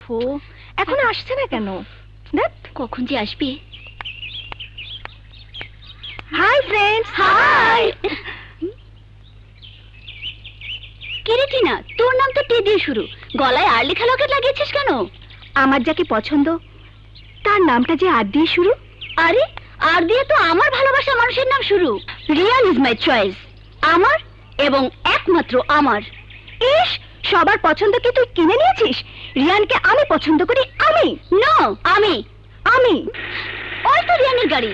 ওফো, এখন আসছে না কেন? দেখ কখন যে আসবে। Hi friends. হাই। কিরে টিনা, তোর নাম তো টি দিয়ে শুরু, গলায় আর লেখা লকেট লাগিয়েছিস কেন? আমার যাকে পছন্দ তার নামটা যে আর দিয়ে শুরু। আরে আর দিয়ে তো আমার ভালোবাসা মানুষের নাম শুরু। রিয়ান ইজ মাই চয়েস, আমার এবং একমাত্র আমার। ইস, সবার পছন্দ কি তুই কিনে নিয়েছিস? রিয়ানকে আমি পছন্দ করি। আমি নো, আমি আমি ওই তো রিয়ানের গাড়ি।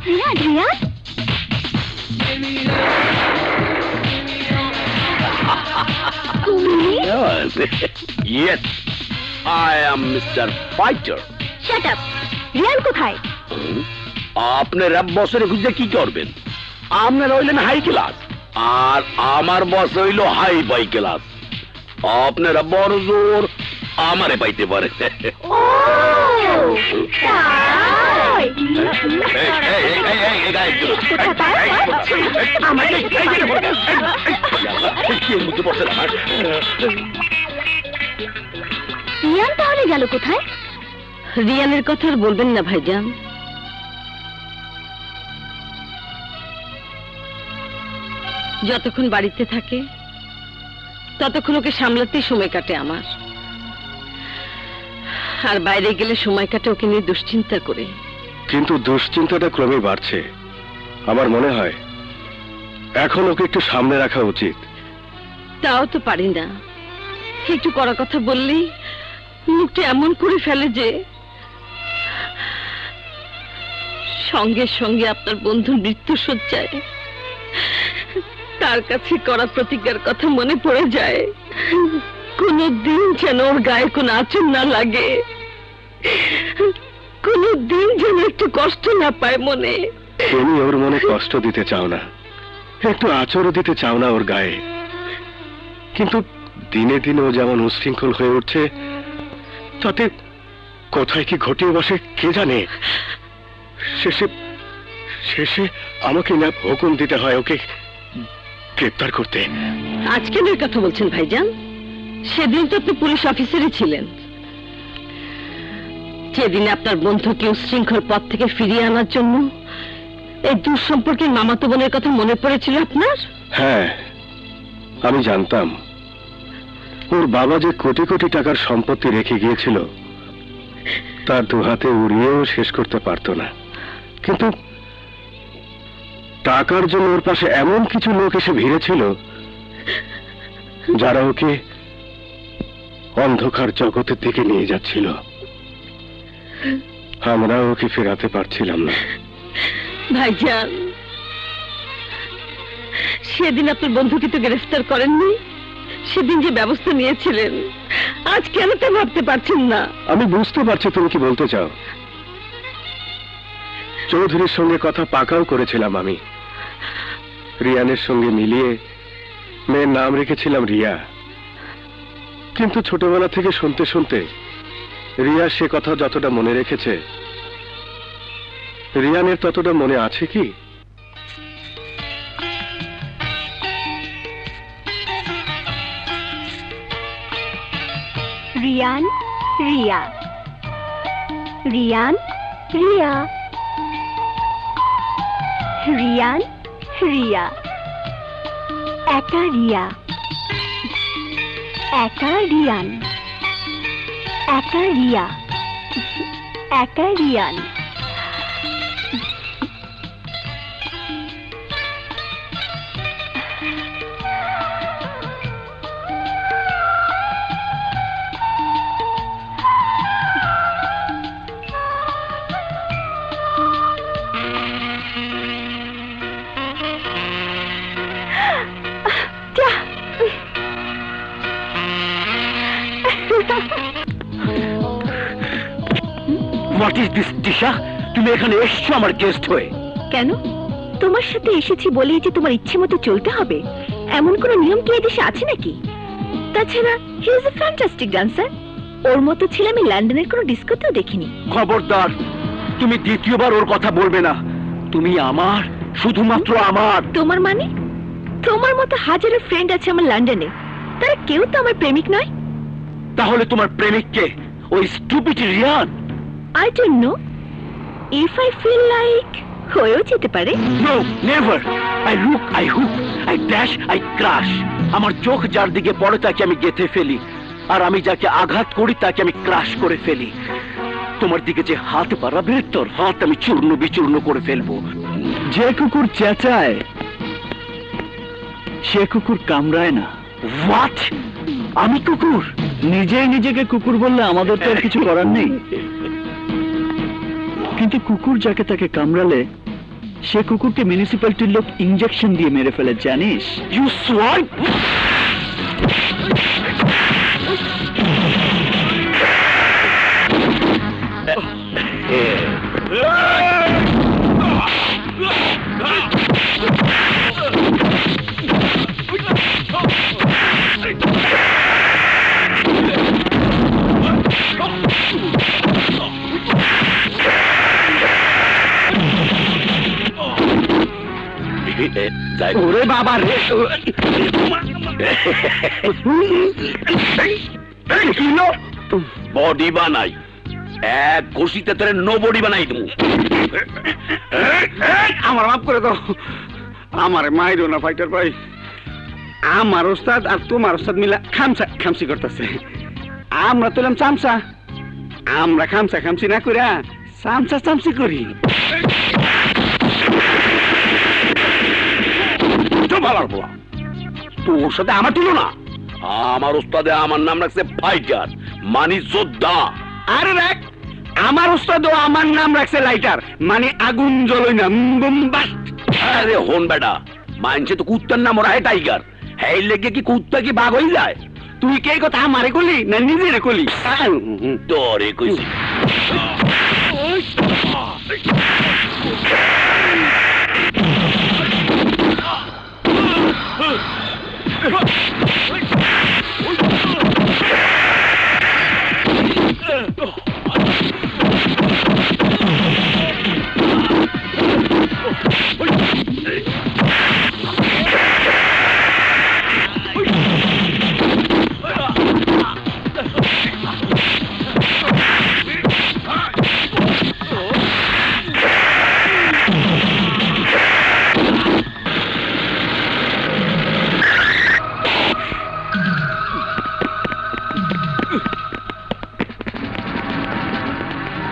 রিয়ান, রিয়ান তুমি? Yes, I am Mr. Fighter. Shut up. Riyan কোথায়? আপনার বছরে খুঁজে কি করবেন? আপনার হইলেন হাই ক্লাস আর আমার বস হইল হাই বাই ক্লাস। আপনারা বড় জোর আমারে পাইতে পারে। রিয়ান তাহলে গেল কোথায়? রিয়ানের কথা আর বলবেন না ভাইজান। যতক্ষণ বাড়িতে থাকে ততক্ষণ ওকে সামলাতেই সময় কাটে আমার, আর বাইরে গেলে সময় কাটে ওকে নিয়ে দুশ্চিন্তা করে। কিন্তু দুশ্চিন্তাটা ক্রমে বাড়ছে। আমার মনে হয় এখন ওকে একটু সামনে রাখা উচিত। তাও তো পারি না, একটু কড়া কথা বললেই মুখটা এমন করে ফেলে যে সঙ্গে সঙ্গে আপনার বন্ধুর মৃত্যু শয্যায় তার কাছে করা প্রতিজ্ঞার কথা মনে পড়ে যায়। কোনদিন যেন ওর গায়ে কোনো আঁচড় না লাগে, কোনদিন যেন একটু কষ্ট না পায় মনে। তুমি ওর মনে কষ্ট দিতে চাও না, একটু আঁচড় দিতে চাও না ওর গায়ে। কিন্তু দিনে দিনে ও যেমন উশৃঙ্খল হয়ে উঠছে, তাতে কোথায় কি ঘটিয়ে বসে কে জানে। শেষে শেষে আমাকে না হুকুম দিতে হয় ওকে গ্রেপ্তার করতে। আজকে এর কথা বলছেন ভাইজান? সেদিন তো আপনি পুলিশ অফিসারই ছিলেন। সেদিন আপনার বন্ধুকে উশৃঙ্খল পথ থেকে ফিরিয়ে আনার জন্য এই দুঃসম্পর্কের মামাতো বোনের কথা মনে পড়েছিল আপনার? হ্যাঁ, আমি জানতাম ওর বাবা যে কোটি কোটি টাকার সম্পত্তি রেখে গিয়েছিল তার দু হাতে উড়িয়েও শেষ করতে পারতো না। কিন্তু টাকার জন্য ওর পাশে এমন কিছু লোক এসে ভিড়েছিল যারা ওকে অন্ধকার জগতের দিকে নিয়ে যাচ্ছিল। আমরা ওকে ফেরাতে পারছিলাম না। ভাইজান, সেদিন আপনার বন্ধুকে তো গ্রেফতার করেননি, সেদিন যে ব্যবস্থা নিয়েছিলেন আজ কেন তা ভাবতে পারছেন না? আমি বুঝতে পারছি তুমি কি বলতে চাও। চৌধুরীর সঙ্গে কথা পাকাও করেছিলাম আমি। রিয়ানের সঙ্গে মিলিয়ে মেয়ের নাম রেখেছিলাম রিয়া। কিন্তু ছোটবেলা থেকে শুনতে শুনতে রিয়া সে কথা যতটা মনে রেখেছে, রিয়ানের ততটা মনে আছে কি? রিয়ান, রিয়া, রিয়ান, রিয়া, রিয়ান, রিয়া, একা রিয়া, একা রিয়ান, একা রিয়া, একা Riyan. What is this Tisha? তুমি এখানে এসছো আমার গেস্ট হয়ে। কেন? তোমার সাথে এসেছি বলেই যে তোমার ইচ্ছে মতো চলতে হবে এমন কোন নিয়ম কি এদেশে আছে নাকি? তাছাড়া he is a fantastic dancer. ওর মতো ছেলে আমি লন্ডনের কোনো ডিস্কোতেও দেখিনি। খবরদার, তুমি দ্বিতীয়বার ওর কথা বলবে না। তুমি আমার শুধুমাত্র আমার। তোমার মানে? তোমার মতো হাজারো ফ্রেন্ড আছে আমার লন্ডনে, তারা কেউ তো আমার প্রেমিক নয়। তাহলে তোমার প্রেমিককে? ওই stupid Riyan? I don't know. If I feel like হয়েও যেতে পারে। No, never. I look, I hook, I dash, I crush. আমার চোখ যার দিকে পড়ে তাকে আমি গেঁথে ফেলি, আর আমি যাকে আঘাত করি তাকে আমি ক্রাশ করে ফেলি। তোমার দিকে যে হাত বাড়াবে তোর হাত আমি চূর্ণ বিচূর্ণ করে ফেলবো। যে কুকুর চেঁচায় সে কুকুর কামড়ায় না। হোয়াট? আমি কুকুর? নিজেই নিজেকে কুকুর বললে আমাদের তো আর কিছু করার নেই। কিন্তু কুকুর যাকে তাকে কামড়ালে সে কুকুরকে মিউনিসিপ্যালিটির লোক ইনজেকশন দিয়ে মেরে ফেলে, জানিস? You swan! ওরে বাবা রে! বডি বানাই, এক ঘষিতে তোরে নো বডি বানাই দেবো। আমার মাফ করে দাও, আমার মাইরো না ফাইটার ভাই। আমার ওস্তাদ আর তোমার ওস্তাদ মিলা খামসি করতেছে। আমরা তুলাম চামচা, আমরা খামসি না কইরা চামচি করি। তোর সাথে আমার তুলনা? আমার ওস্তাদে আমার নাম রাখছে ফাইটার, মানে যোদ্ধা। আরে দেখ, আমার ওস্তাদও আমার নাম রাখছে লাইটার, মানে আগুন জ্বলই না। আরে হন বেটা, মানছে তো কুত্তার নাম ওরা টাইগার। হ্যাঁ লেগে কি কুত্তা কি বাঘ হয়ে যায়? তুই কে কথা আমারে কলি না নিজেরে কলি? তোরে কইছি।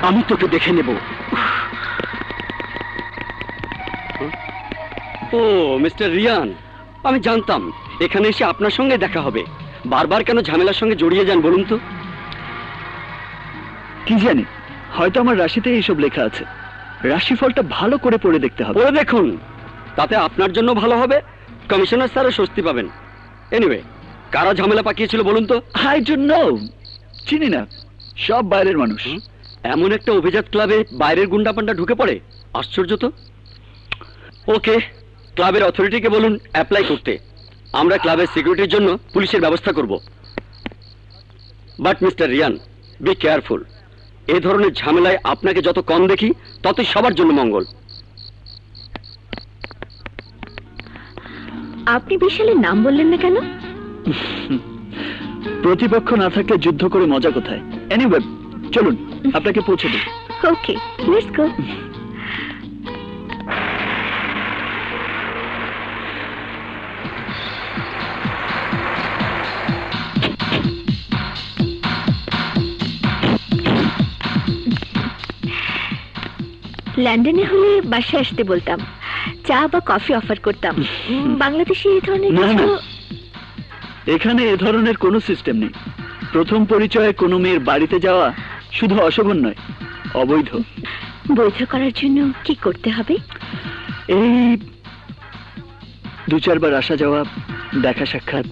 আমি তোকে দেখে নেব। ও মিস্টার রিয়ান, আমি জানতাম এখানে এসে আপনার সঙ্গে দেখা হবে। বারবার কেন ঝামেলার সঙ্গে জড়িয়ে যান বলুন তো? কি জানি, হয়তো আমার রাশিতে এইসব লেখা আছে। রাশিফলটা ভালো করে পড়ে দেখতে হবে। পড়ে দেখুন, তাতে আপনার জন্য ভালো হবে, কমিশনার স্যারও স্বস্তি পাবেন। এনিওয়ে, কারা ঝামেলা পাকিয়েছিল বলুন তো? আই ডোন্ট নো, চিনি না, সব বাইরের মানুষ। এমন একটা অভিজাত ক্লাবে বাইরের গুন্ডাপান্ডা ঢুকে পড়ে, আশ্চর্য তো। ওকে, ক্লাবের অথরিটিকে বলুন অ্যাপ্লাই করতে। আমরা ক্লাবের সিকিউরিটির জন্য পুলিশের ব্যবস্থা করব। But mister Riyan, be careful. এই ধরনের ঝামেলায় আপনাকে যত কম দেখি ততই সবার জন্য মঙ্গল। আপনি বিশালের নাম বললেন না কেন? প্রতিপক্ষ না থাকলে যুদ্ধ করে মজা কোথায়? এনিওয়ে, চলুন আপনাকে পৌঁছে দিই। ওকে, লেটস গো। লন্ডনে হলে বাসায় আসতে বলতাম, চা বা কফি অফার করতাম। বাংলাদেশে এই ধরনের না, কিছু? না। এখানে এ ধরনের কোনো সিস্টেম নেই। প্রথম পরিচয়ে কোনো মেয়ের বাড়িতে যাওয়া শুধু অশোভন নয়, অবৈধ। বৈধ করার জন্য কি করতে হবে? এই 2-4 বার আসা যাওয়া, দেখা সাক্ষাৎ।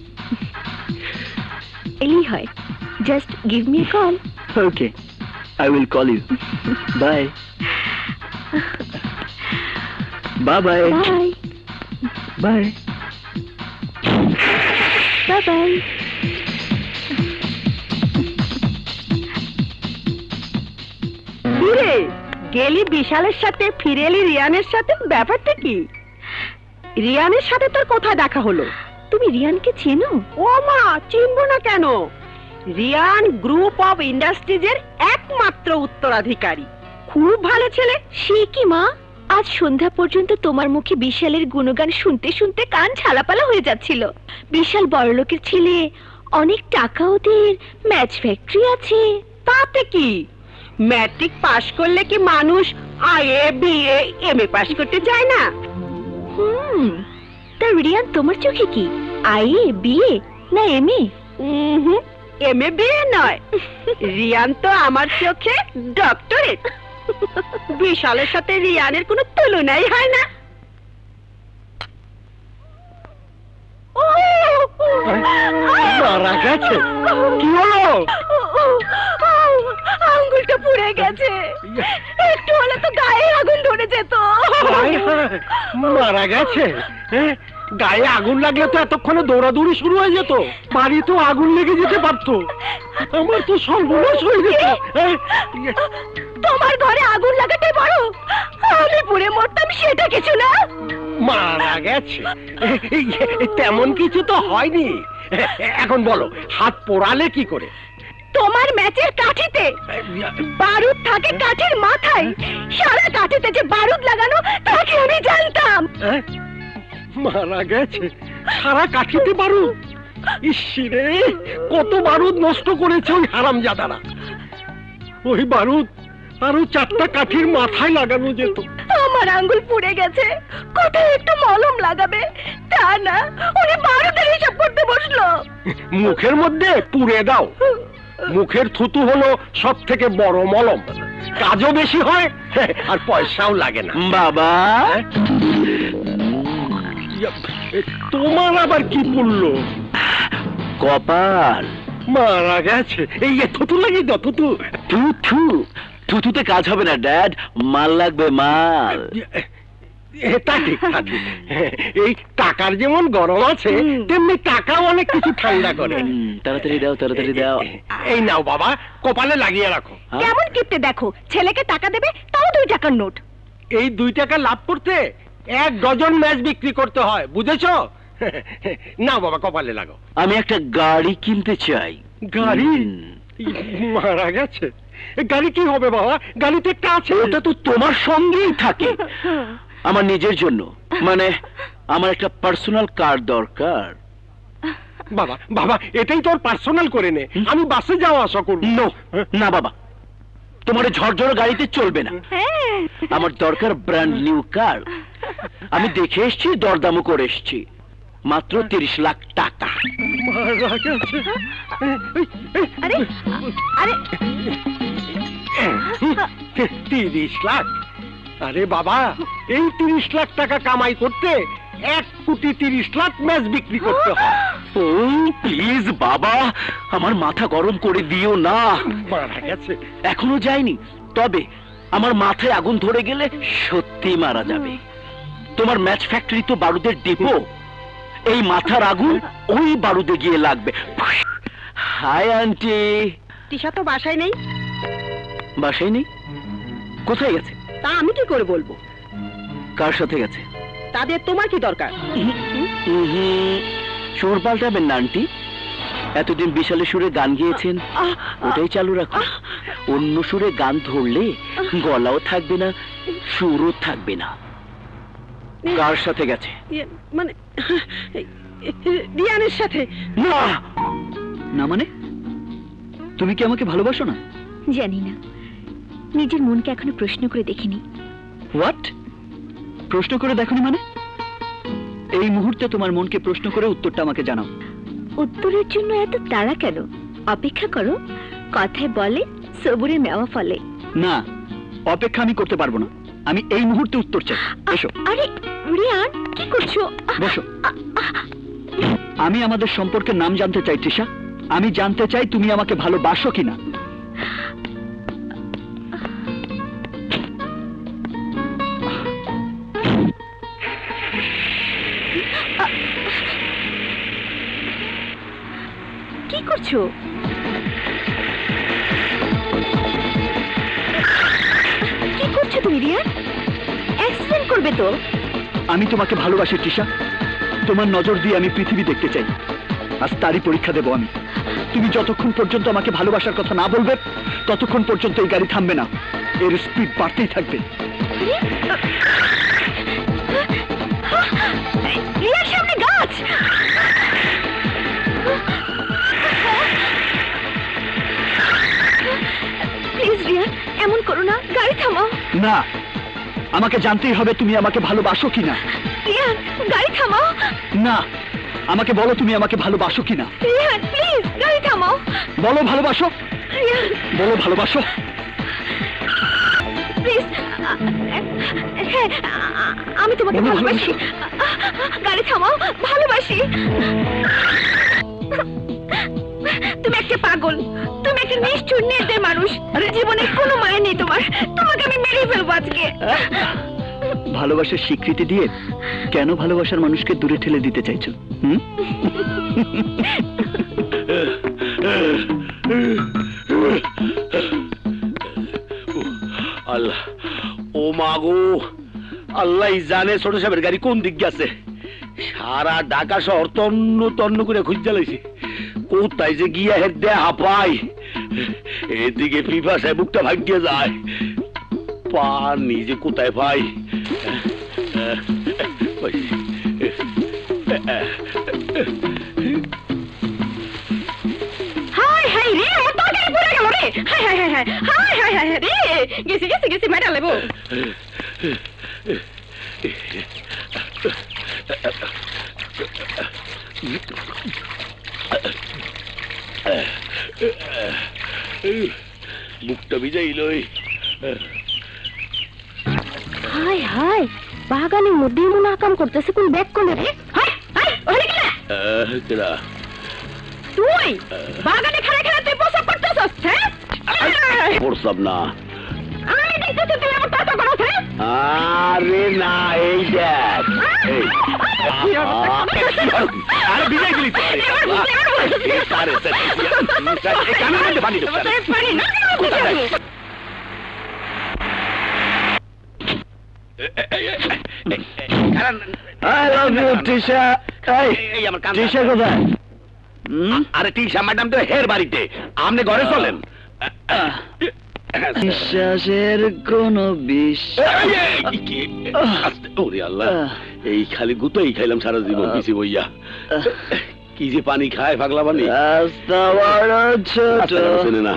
এলেই হয়। Just give me a call. Okay, I will call you. Bye bye bye bye bye bye bye. ফিরে গেলি বিশালের সাথে, ফিরে এলি রিয়ানের সাথে, ব্যাপারটা কি? রিয়ানের সাথে তোর কোথায় দেখা হলো? তুমি রিয়ানকে চেনো? ও মা, চিনবো না কেন? রিয়ান গ্রুপ অফ ইন্ডাস্ট্রিজের একমাত্র উত্তরাধিকারী। খুব ভালো ছেলে। সে কি মা, আজ সন্ধ্যা পর্যন্ত তোমার মুখে বিশালের গুণগান শুনতে শুনতে কান ঝালাপালা হয়ে যাচ্ছিল। বিশাল বড়লোকের ছেলে, অনেক টাকা ওদের, ম্যাচ ফ্যাক্টরি আছে। তাতে কি? ম্যাট্রিক পাশ করলে কি মানুষ আইএ বিএ এমএ পাশ করতে যায় না? তা রিয়ান তোমার চোখে কি আইএ বিএ না এমএ? এমএ বিএ নয়, রিয়ান তো আমার চোখে ডক্টরেট। বিশালের সাথে রিয়ানের কোনো তুলনাই হয় না। মারা গেছে? কি হলো? আঙ্গুলটা পুড়ে গেছে, একটু হলে তো গায়ে আগুন ধরে যেত। হায় হায়, মারা গেছে? গায়ে আগুন লাগলে তো এতক্ষণে দৌড়াদৌড়ি শুরু হয়ে যেত, বাড়ি তো আগুন লেগে যেতে পারতো, আমার তো সর্বনাশ হয়ে যেত। তোমার ঘরে আগুন লাগাতে বড়, আমি পুড়ে মরতাম সেটা কিছু না। মারা গেছে তেমন কিছু তো হয়নি। এখন বলো, হাত পোড়ালে কি করে? তোমার ম্যাচের কাঠিতে বারুদ থাকে, কাঠির মাথায়। সারা কাঠিতে যে বারুদ লাগানো তাকে আমি জানতাম। মারা গেছে সারা কাঠিতে বারুদ? ইসরে, কত বারুদ নষ্ট করেছে ওই হারামজাদারা। ওই বারুদ আরো 4টা কাঠির মাথায় লাগানো যেত। আমার আঙ্গুল পুড়ে গেছে, কোথায় একটু মলম লাগাবে, তা না উনি বারুদের হিসাব করতে বসলো। মুখের মধ্যে পুড়ে দাও। মুখের থুতু হলো সব থেকে বড় মলম, কাজও বেশি হয় আর পয়সাও লাগে না। বাবা, তোমার আবার কি পড়লো? কপাল। মারা গেছে। এই থুতু লাগিয়ে দাও, থুতু। থুথু, থুথুতে কাজ হবে না ড্যাড, মাল লাগবে, মাল। তা ঠিক, তা ঠিক। এই টাকার যেমন গরম আছে, তেমনি টাকাও অনেক কিছু ঠান্ডা করে। তাড়াতাড়ি দাও, তাড়াতাড়ি দাও। এই নাও বাবা, কপালে লাগিয়ে রাখো। কেমন কিপটে দেখো, ছেলেকে টাকা দেবে তাও 2 টাকার নোট। এই 2 টাকা লাভ করতে 1 ডজন ম্যাচ বিক্রি করতে হয়, বুঝেছো? নাও বাবা, কপালে লাগাও। আমি একটা গাড়ি কিনতে চাই। গাড়ি? মারা গেছে, গাড়ি কি হবে বাবা? গাড়ি তো একটা আছে। ওটা তো তোমার সঙ্গেই থাকে। আমার নিজের জন্য, মানে আমার একটা পার্সোনাল কার দরকার। বাবা বাবা, এটাই তোর পার্সোনাল করে নে, আমি বাসে যাওয়া আসা করবো। নো, না বাবা, তোমার ঝরঝর গাড়িতে চলবে না। আমার দরকার ব্র্যান্ড নিউ কার। আমি দেখে এসছি, দরদামও করে এসছি, মাত্র 30 লাখ টাকা। মারা গেছে। আরে আরে 30 লাখ? আরে বাবা, এই 30 লাখ টাকা কামাই করতে 1 কোটি 30 লাখ ম্যাচ বিক্রি করতে হয়। ও প্লিজ বাবা, আমার মাথা গরম করে দিও না। মারা গেছে? এখনো যায়নি, তবে আমার মাথায় আগুন ধরে গেলে সত্যি মারা যাবে। তোমার ম্যাচ ফ্যাক্টরি তো বারুদের ডিপো, এই মাথার আগুন ওই বারুদে গিয়ে লাগবে। Hi aunty. তিশা তো বাসায় নেই। বাসায় নেই? কোথায় গেছে? তা আমি কি করে বলবো? কার সাথে গেছে? তাদের তোমার কি দরকার? সুর পাল্টাবেন না আন্টি, এতদিন বিশালে সুরে গান গিয়েছেন, ওটাই চালু রাখুন। অন্য সুরে গান ধরলে গলাও থাকবে না, সুরও থাকবে না। কার সাথে গেছে? মানে রিয়ানের সাথে। না না মানে, তুমি কি আমাকে ভালোবাসো না? জানি না, নিজের মনকে এখনো প্রশ্ন করে দেখিনি। হোয়াট? প্রশ্ন করে দেখনি মানে? এই মুহূর্তে তোমার মনকে প্রশ্ন করে উত্তরটা আমাকে জানাও। উত্তরের জন্য এত তাড়া কেন? অপেক্ষা করো, কথায় বলে সবুরে মেওয়া ফলে। না, অপেক্ষা আমি করতে পারবো না, আমি এই মুহূর্তে উত্তর চাই। এসো। আরে রিয়ান, কি করছো? বসো। আমি আমাদের সম্পর্কের নাম জানতে চাই তৃষা। আমি জানতে চাই তুমি আমাকে ভালোবাসো কিনা। কি করছো? কি করছো তুমি রিয়ান? অ্যাক্সিডেন্ট করবে তো। আমি তোমাকে ভালোবাসি তৃষা। তোমার নজর দিয়ে আমি পৃথিবী দেখতে চাই। আজ তারই পরীক্ষা দেব আমি। তুমি যতক্ষণ পর্যন্ত আমাকে ভালোবাসার কথা না বলবে ততক্ষণ পর্যন্ত এই গাড়ি থামবে না, এর স্পিড বাড়তেই থাকবে। রিয়ার সামনে গাছ। প্লিজ রিয়া, এমন করো না, গাড়ি থামাও। না, আমাকে জানতেই হবে তুমি আমাকে ভালোবাসো কিনা। রিয়ান, গাড়ি থামাও। না, আমাকে বলো তুমি আমাকে ভালোবাসো কিনা। রিয়ান প্লিজ, গাড়ি থামাও। বলো ভালোবাসো, রিয়ান বলো ভালোবাসো। প্লিজ। হ্যাঁ, আমি তোমাকে বলো, ভালোবাসি। গাড়ি থামাও, ভালোবাসি। তুমি একটা পাগল, তুমি একটা নিষ্ঠুর নির্দয় মানুষ। জীবনে কোনো মায়া নেই তোমার। তোমাকে আমি মেরে ফেলবো আজকে। ভালোবাসার স্বীকৃতি দিয়ে কেন ভালোবাসার মানুষকে দূরে ঠেলে দিতে চাইছো? হুম? আল্লাহ, ও মাগো, আল্লাহ জানে ছোট সাহেবের গাড়ি কোন দিক গেছে। সারা ঢাকা শহর তন্ন তন্ন করে খুঁজতে লাইছে, কোথায় যে গিয়া হেড দেয়া হাঁপাই। এদিকে পিপা সাহেব বুকটা ভাগিয়ে যায়, পানি যে কোথায় পাই। হাই হাই রে, আমার তো গাড়ি পড়ে গেল রে। High high high high high high high রে, গেছি গেছি গেছি, মেডা লেবো। বুকটা ভিজাইল। হাই হাই, বাগানের মধ্যে এমন আকাম করতেছে, কোন ব্যাগ কোনে রে? হাই হাই, ওরে কি কেডা? তুই বাগানে খেলা খেলা তুই পোশাক করতেছস? হ্যাঁ, প্রস্তাব না। আমি দেখতেছি তুই আমার টাকা করছ। আরে না, এই দেখ, এই আরে ভিজাই দিলি তো। কানের মধ্যে পানি ঢুকছে। I love you, Tisha. এই, আমার কান। Tisha কোথায়? আরে টিশা ম্যাডাম তো হের বাড়িতে, আপনি ঘরে চলেন। বিশ্বাসের কোন ওরে আল্লাহ, এই খালি গুতোই খাইলাম সারা জীবন পিছি বইয়া। কি যে পানি খায় পাগলা পানি। রাস্তা বড় ছোট। শোনে না,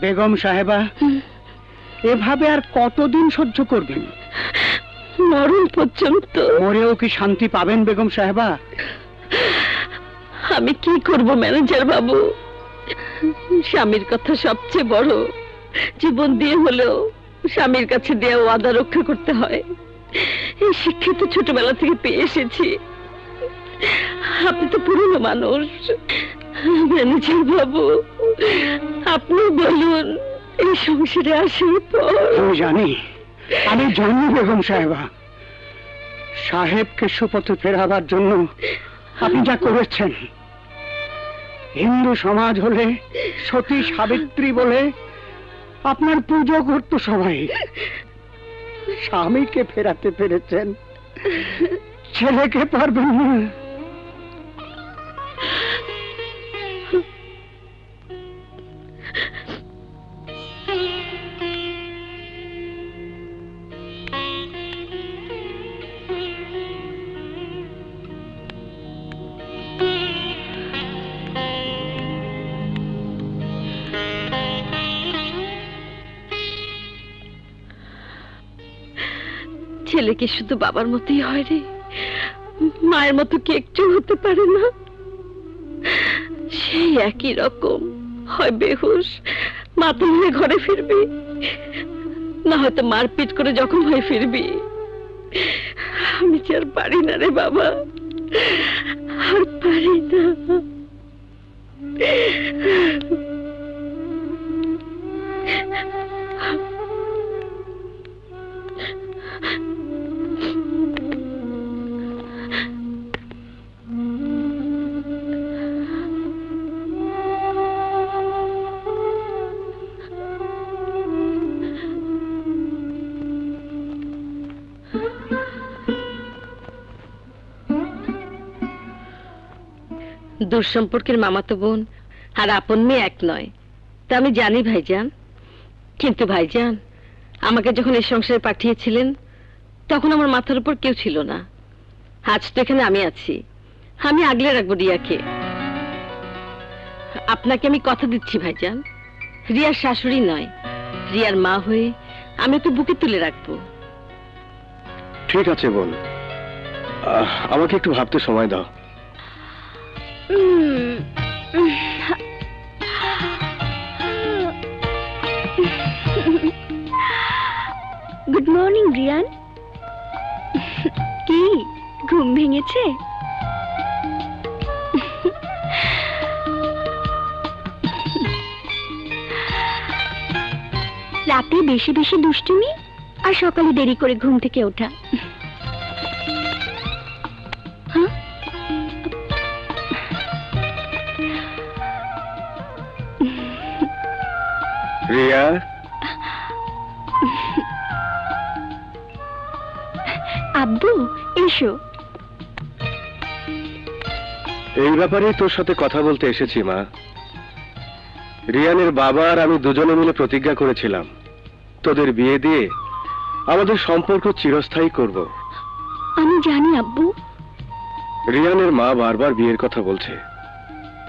বেগম সাহেবা, এভাবে আর কতদিন সহ্য করবেন? মরণ পর্যন্ত। মরেও কি শান্তি পাবেন বেগম সাহেবা? আমি কি করব ম্যানেজার বাবু? স্বামীর কথা সবচেয়ে বড়। জীবন দিয়ে হলেও স্বামীর কাছে দেওয়া ওয়াদা রক্ষা করতে হয়। এই শিক্ষা তো ছোটবেলা থেকে পেয়ে এসেছি। আপনি তো পুরনো মানুষ। ম্যানেজার বাবু, আপনি বলুন, এই সংসারে আসার পর। আমি জানি বেগম সাহেবা, সাহেবকে সুপথে ফেরাবার জন্য আপনি যা করেছেন। হিন্দু সমাজ হলে সতী সাবিত্রী বলে আপনার পুজো করত সবাই। স্বামীকে ফেরাতে পেরেছেন, ছেলেকে পারবেন না। ছেলে কি শুধু বাবার মতোই হয় রে? মায়ের মতো কি একটু হতে পারে না? সেই একই রকম, হয় বেহুশ, মাতাল হয়ে ঘরে ফিরবি, না হয়তো মারপিট করে জখম হয়ে ফিরবি। আমি যে আর পারি না রে বাবা, আর পারি না। দূর সম্পর্কের মামাতো বোন আর আপন মেয়ে এক নয় তা আমি জানি ভাইজান, কিন্তু ভাইজান আমাকে যখন এই সংসারে পাঠিয়েছিলেন তখন আমার মাথার উপর কেউ ছিল না। আজ তো এখানে আমি আছি, আমি আগলে রাখবো রিয়াকে। আপনাকে আমি কথা দিচ্ছি ভাইজান, রিয়ার শাশুড়ি নয়, রিয়ার মা হয়ে আমি ওকে বুকে তুলে রাখবো। ঠিক আছে বোন, আমাকে একটু ভাবতে সময় দাও। Good morning Riyan. কি ঘুম ভেঙেছে? রাতে বেশি বেশি দুষ্টুমি আর সকালে দেরি করে ঘুম থেকে ওঠা। হ্যাঁ? রিয়া, আব্বু এসো। এই ব্যাপারেই তোর সাথে কথা বলতে এসেছি মা। রিয়ানের বাবা আর আমি দুজনে মিলে প্রতিজ্ঞা করেছিলাম তোদের বিয়ে দিয়ে আমাদের সম্পর্ক চিরস্থায়ী করব। আমি জানি আব্বু। রিয়ানের মা বারবার বিয়ের কথা বলছে,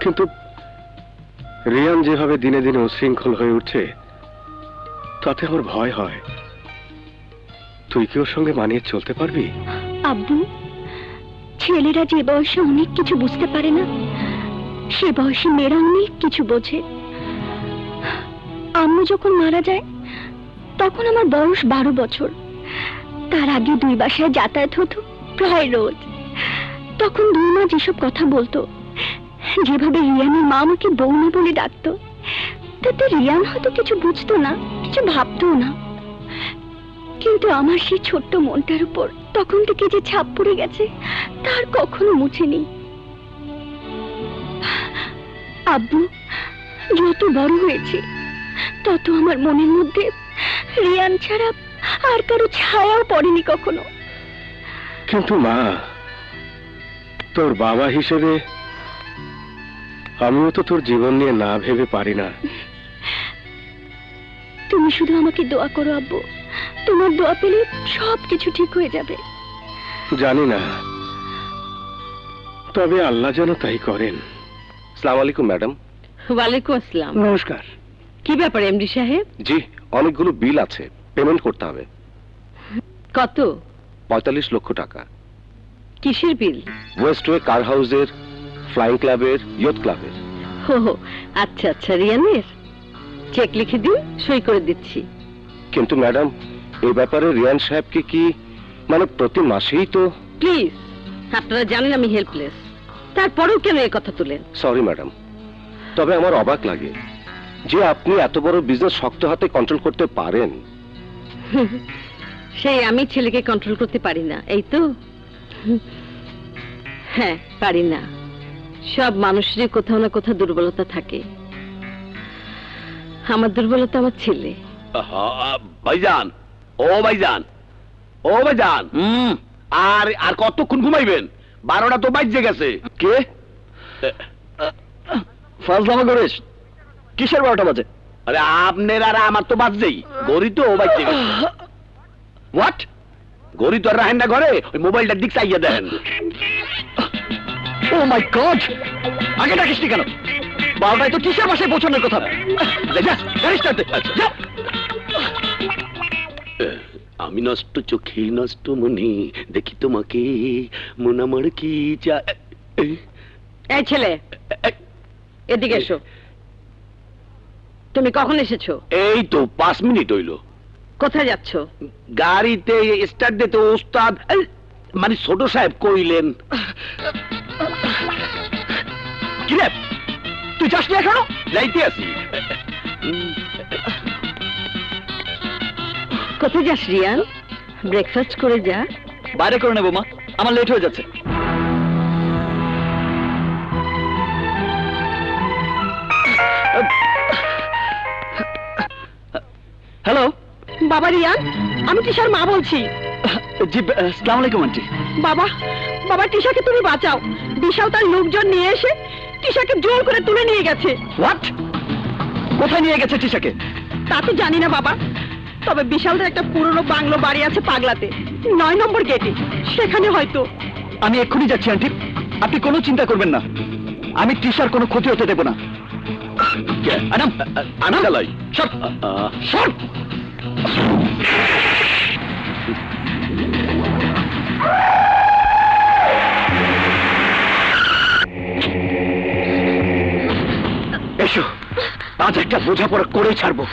কিন্তু রিয়ান যেভাবে দিনে দিনে উচ্ছৃঙ্খল হয়ে উঠছে তাতে আমার ভয় হয়। তুই কি ওর সঙ্গে মানিয়ে চলতে পারবি? আব্বু, ছেলেরা যে বয়সে অনেক কিছু বুঝতে পারে না সে বয়সে মেয়েরা অনেক কিছু বোঝে। আম্মু যখন মারা যায় তখন আমার বয়স 12 বছর। তার আগে 2 বাসায় যাতায়াত হতো প্রায় রোজ। তখন 2 মা যেসব কথা বলতো, যেভাবে রিয়ানের মা আমাকে বৌমা বলে ডাকতো, তাতে রিয়ান হয়তো কিছু বুঝতো না, কিছু ভাবতো না, কিন্তু আমার সেই ছোট্ট মনটার উপর তখন থেকে যে ছাপ পড়ে গেছে তার কখনো মুছেনি। আব্বু, যত বড় হয়েছে তত আমার মনের মধ্যে রিয়ান ছাড়া আর কারো ছায়াও পড়েনি কখনো। কিন্তু মা, তোর বাবা হিসেবে আমিও তো তোর জীবন নিয়ে না ভেবে পারি না। তুমি শুধু আমাকে দোয়া করো আব্বু, তোমার দোয়া পেলে সবকিছু ঠিক হয়ে যাবে। জানি না, তবে আল্লাহ যেন তাই করেন। আসসালামু আলাইকুম ম্যাডাম। ওয়ালাইকুম আসসালাম। নমস্কার। কি ব্যাপার এমডি সাহেব? জি, অনেকগুলো বিল আছে, পেমেন্ট করতে হবে। কত? 45 লক্ষ টাকা। কিসের বিল? ওয়েস্টওয়ে কার হাউসের, ফ্লাইং ক্লাবের, ইয়ট ক্লাবের। ও আচ্ছা আচ্ছা, রিয়ানের চেক লিখে দিন, সই করে দিচ্ছি। কিন্তু ম্যাডাম, এই ব্যাপারে রিয়ান সাহেবকে কি মানে প্রতি মাসেই তো। প্লিজ, আপনারা জানেন আমি হেল্পলেস, তারপরেও কেন এই কথা তুলেন? সরি ম্যাডাম, তবে আমার অবাক লাগে যে আপনি এত বড় বিজনেস শক্ত হাতে কন্ট্রোল করতে পারেন। সেই আমি ছেলেকে কন্ট্রোল করতে পারি না, এই তো। হ্যাঁ, পারি না। সব মানুষেরই কোথাও না কোথাও দুর্বলতা থাকে। আমার দুর্বলতা আমার ছেলে। ভাইজান, ও ভাইজান, ও ভাইজান, আর আর কতক্ষণ ঘুমাইবেন? 12টা তো বাজে গেছে। কে ফাজলামা করিস? কিসের 12টা বাজে? আরে আপনার আর আমার তো বাজছেই, গড়ি তো বাজে গেছে। হোয়াট? গড়ি তো আর রাহেন না ঘরে, ওই মোবাইলটার দিক চাইয়া দেখেন। ও মাই গড, আগে ডাকিস নি কেন? 12টায় তো কিসের বাসায় পৌঁছানোর কথা। গাড়ি স্টার্ট দে। যা। আমি নষ্ট চোখে নষ্ট মনে দেখি তোমাকে, মন আমার কি চায়। এই ছেলে, এদিকে এসো। তুমি কখন এসেছো? এই তো 5 মিনিট হইল। কোথায় যাচ্ছ? গাড়িতে স্টার্ট দিতে ওস্তাদ মানে ছোট সাহেব কইলেন। কি রে, তুই যাস নি এখনো? যাইতে আছি। কোথায় যাস রিয়ান? ব্রেকফাস্ট করে যা। বাইরে করে নেবো মা, আমার লেট হয়ে যাচ্ছে। হ্যালো বাবা রিয়ান, আমি তিশার মা বলছি। জি, আসসালামু আলাইকুম আন্টি। বাবা, বাবা তিশাকে তুমি বাঁচাও। বিশাল তার লোকজন নিয়ে এসে তিশাকে জোর করে তুলে নিয়ে গেছে। হোয়াট? কোথায় নিয়ে গেছে টিশাকে? তা তো জানি না বাবা, তবে বিশালদের একটা পুরনো বাংলো বাড়ি আছে পাগলাতে, 9 নম্বর গেটে, সেখানে হয়তো। আমি এক্ষুনি যাচ্ছি আন্টি, আপনি কোনো চিন্তা করবেন না, আমি টিশার কোনো ক্ষতি হতে দেব না। আনাম, আনাম, চালাই সব সব। এসো, আজ একটা বোঝাপড়া করে ছাড়বো।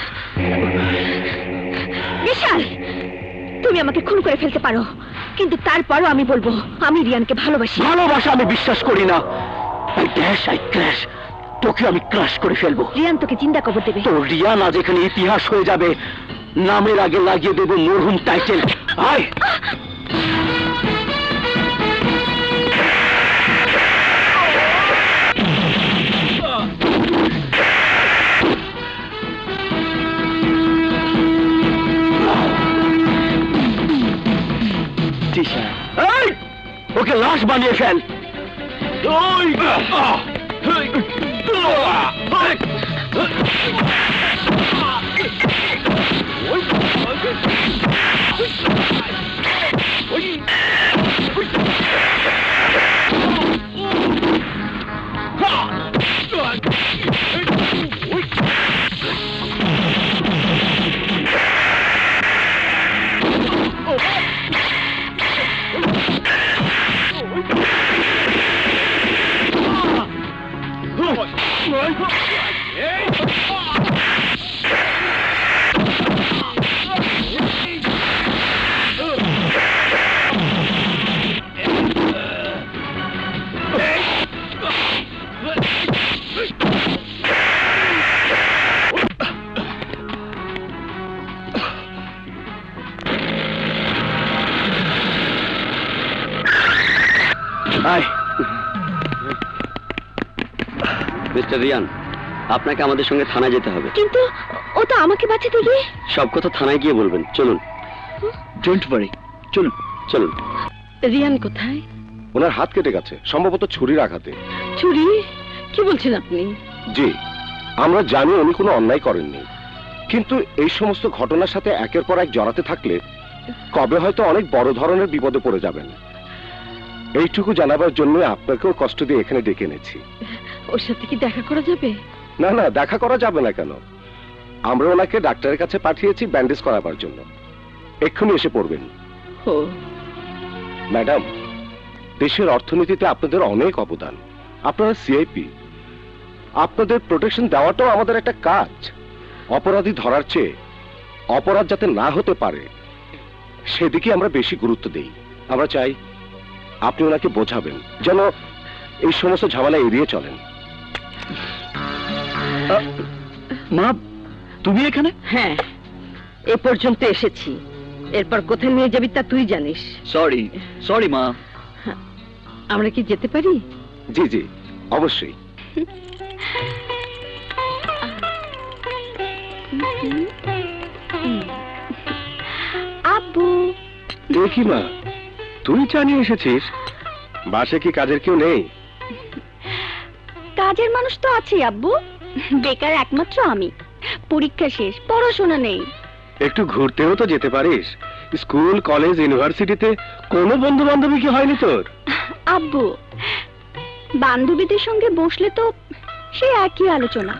বিশাল, তুমি আমাকে খুন করে ফেলতে পারো, কিন্তু তারপরও আমি বলবো আমি রিয়ানকে ভালোবাসি। ভালোবাসা আমি বিশ্বাস করি না। আই ড্যাশ, আই ক্র্যাশ, তোকে আমি ক্রাশ করে ফেলবো। রিয়ান তোকে জিন্দা কবর দেবে। তো রিয়ান আজ এখানে ইতিহাস হয়ে যাবে, নামের আগে লাগিয়ে দেবো মরহুম টাইটেল। আয় টিশা, এই, ওকে লাশ বানিয়ে ফেল। মিস্টার রিয়ান, আপনাকে আমাদের সঙ্গে থানায় যেতে হবে। কিন্তু ও তো আমাকে বাঁচাতে গিয়ে। সব কথা থানায় গিয়ে বলবেন, চলুন। ডোন্ট ওয়ারি, চলুন চলুন। রিয়ান কোথায়? ওনার হাত কেটে গেছে, সম্ভবত ছুরির আঘাতে। চুরি? কি বলছেন আপনি? জি, আমরা জানি উনি কোনো অন্যায় করেননি, কিন্তু এই সমস্ত ঘটনার সাথে একের পর এক জড়াতে থাকলে কবে হয়তো অনেক বড় ধরনের বিপদে পড়ে যাবেন। এইটুকু জানাবার জন্য আপনাকেও কষ্ট দিয়ে এখানে ডেকে এনেছি। ওর সাথে কি দেখা করা যাবে? না না, দেখা করা যাবে না কেন? আমরা ওনাকে ডাক্তারের কাছে পাঠিয়েছি ব্যান্ডেজ করাবার জন্য, এক্ষুনি এসে পড়বেন। ও ম্যাডাম, দেশের অর্থনীতিতে আপনাদের অনেক অবদান। আপনারা সিআইপি, আপনাদের প্রোটেকশন দেওয়াটাও আমাদের একটা কাজ। অপরাধী ধরার চেয়ে অপরাধ যাতে না হতে পারে সেদিকে আমরা বেশি গুরুত্ব দেই। আমরা চাই আপনি ওনাকে বোঝাবেন যেন এই সমস্ত ঝামেলা এড়িয়ে চলেন। মা, তুমি এখানে? হ্যাঁ, এ পর্যন্ত এসেছি, এরপর কোথায় নিয়ে যাবি তা তুই জানিস। সরি সরি মা। আমরা কি যেতে পারি? জি জি, অবশ্যই। আব্বু, দেখি মা, তুই জানিয়ে এসেছিস, বাসে কি কাজের কেউ নেই? কাজের মানুষ তো আছেই আব্বু, বেকার একমাত্র আমি। পরীক্ষা শেষ, পড়াশোনা নেই। একটু ঘুরতেও তো যেতে পারিস। স্কুল, কলেজ, ইউনিভার্সিটিতে কোনো বন্ধু বান্ধবী কি হয়নি তোর? আব্বু, বান্ধবীদের সঙ্গে বসলে তো সে একই আলোচনা,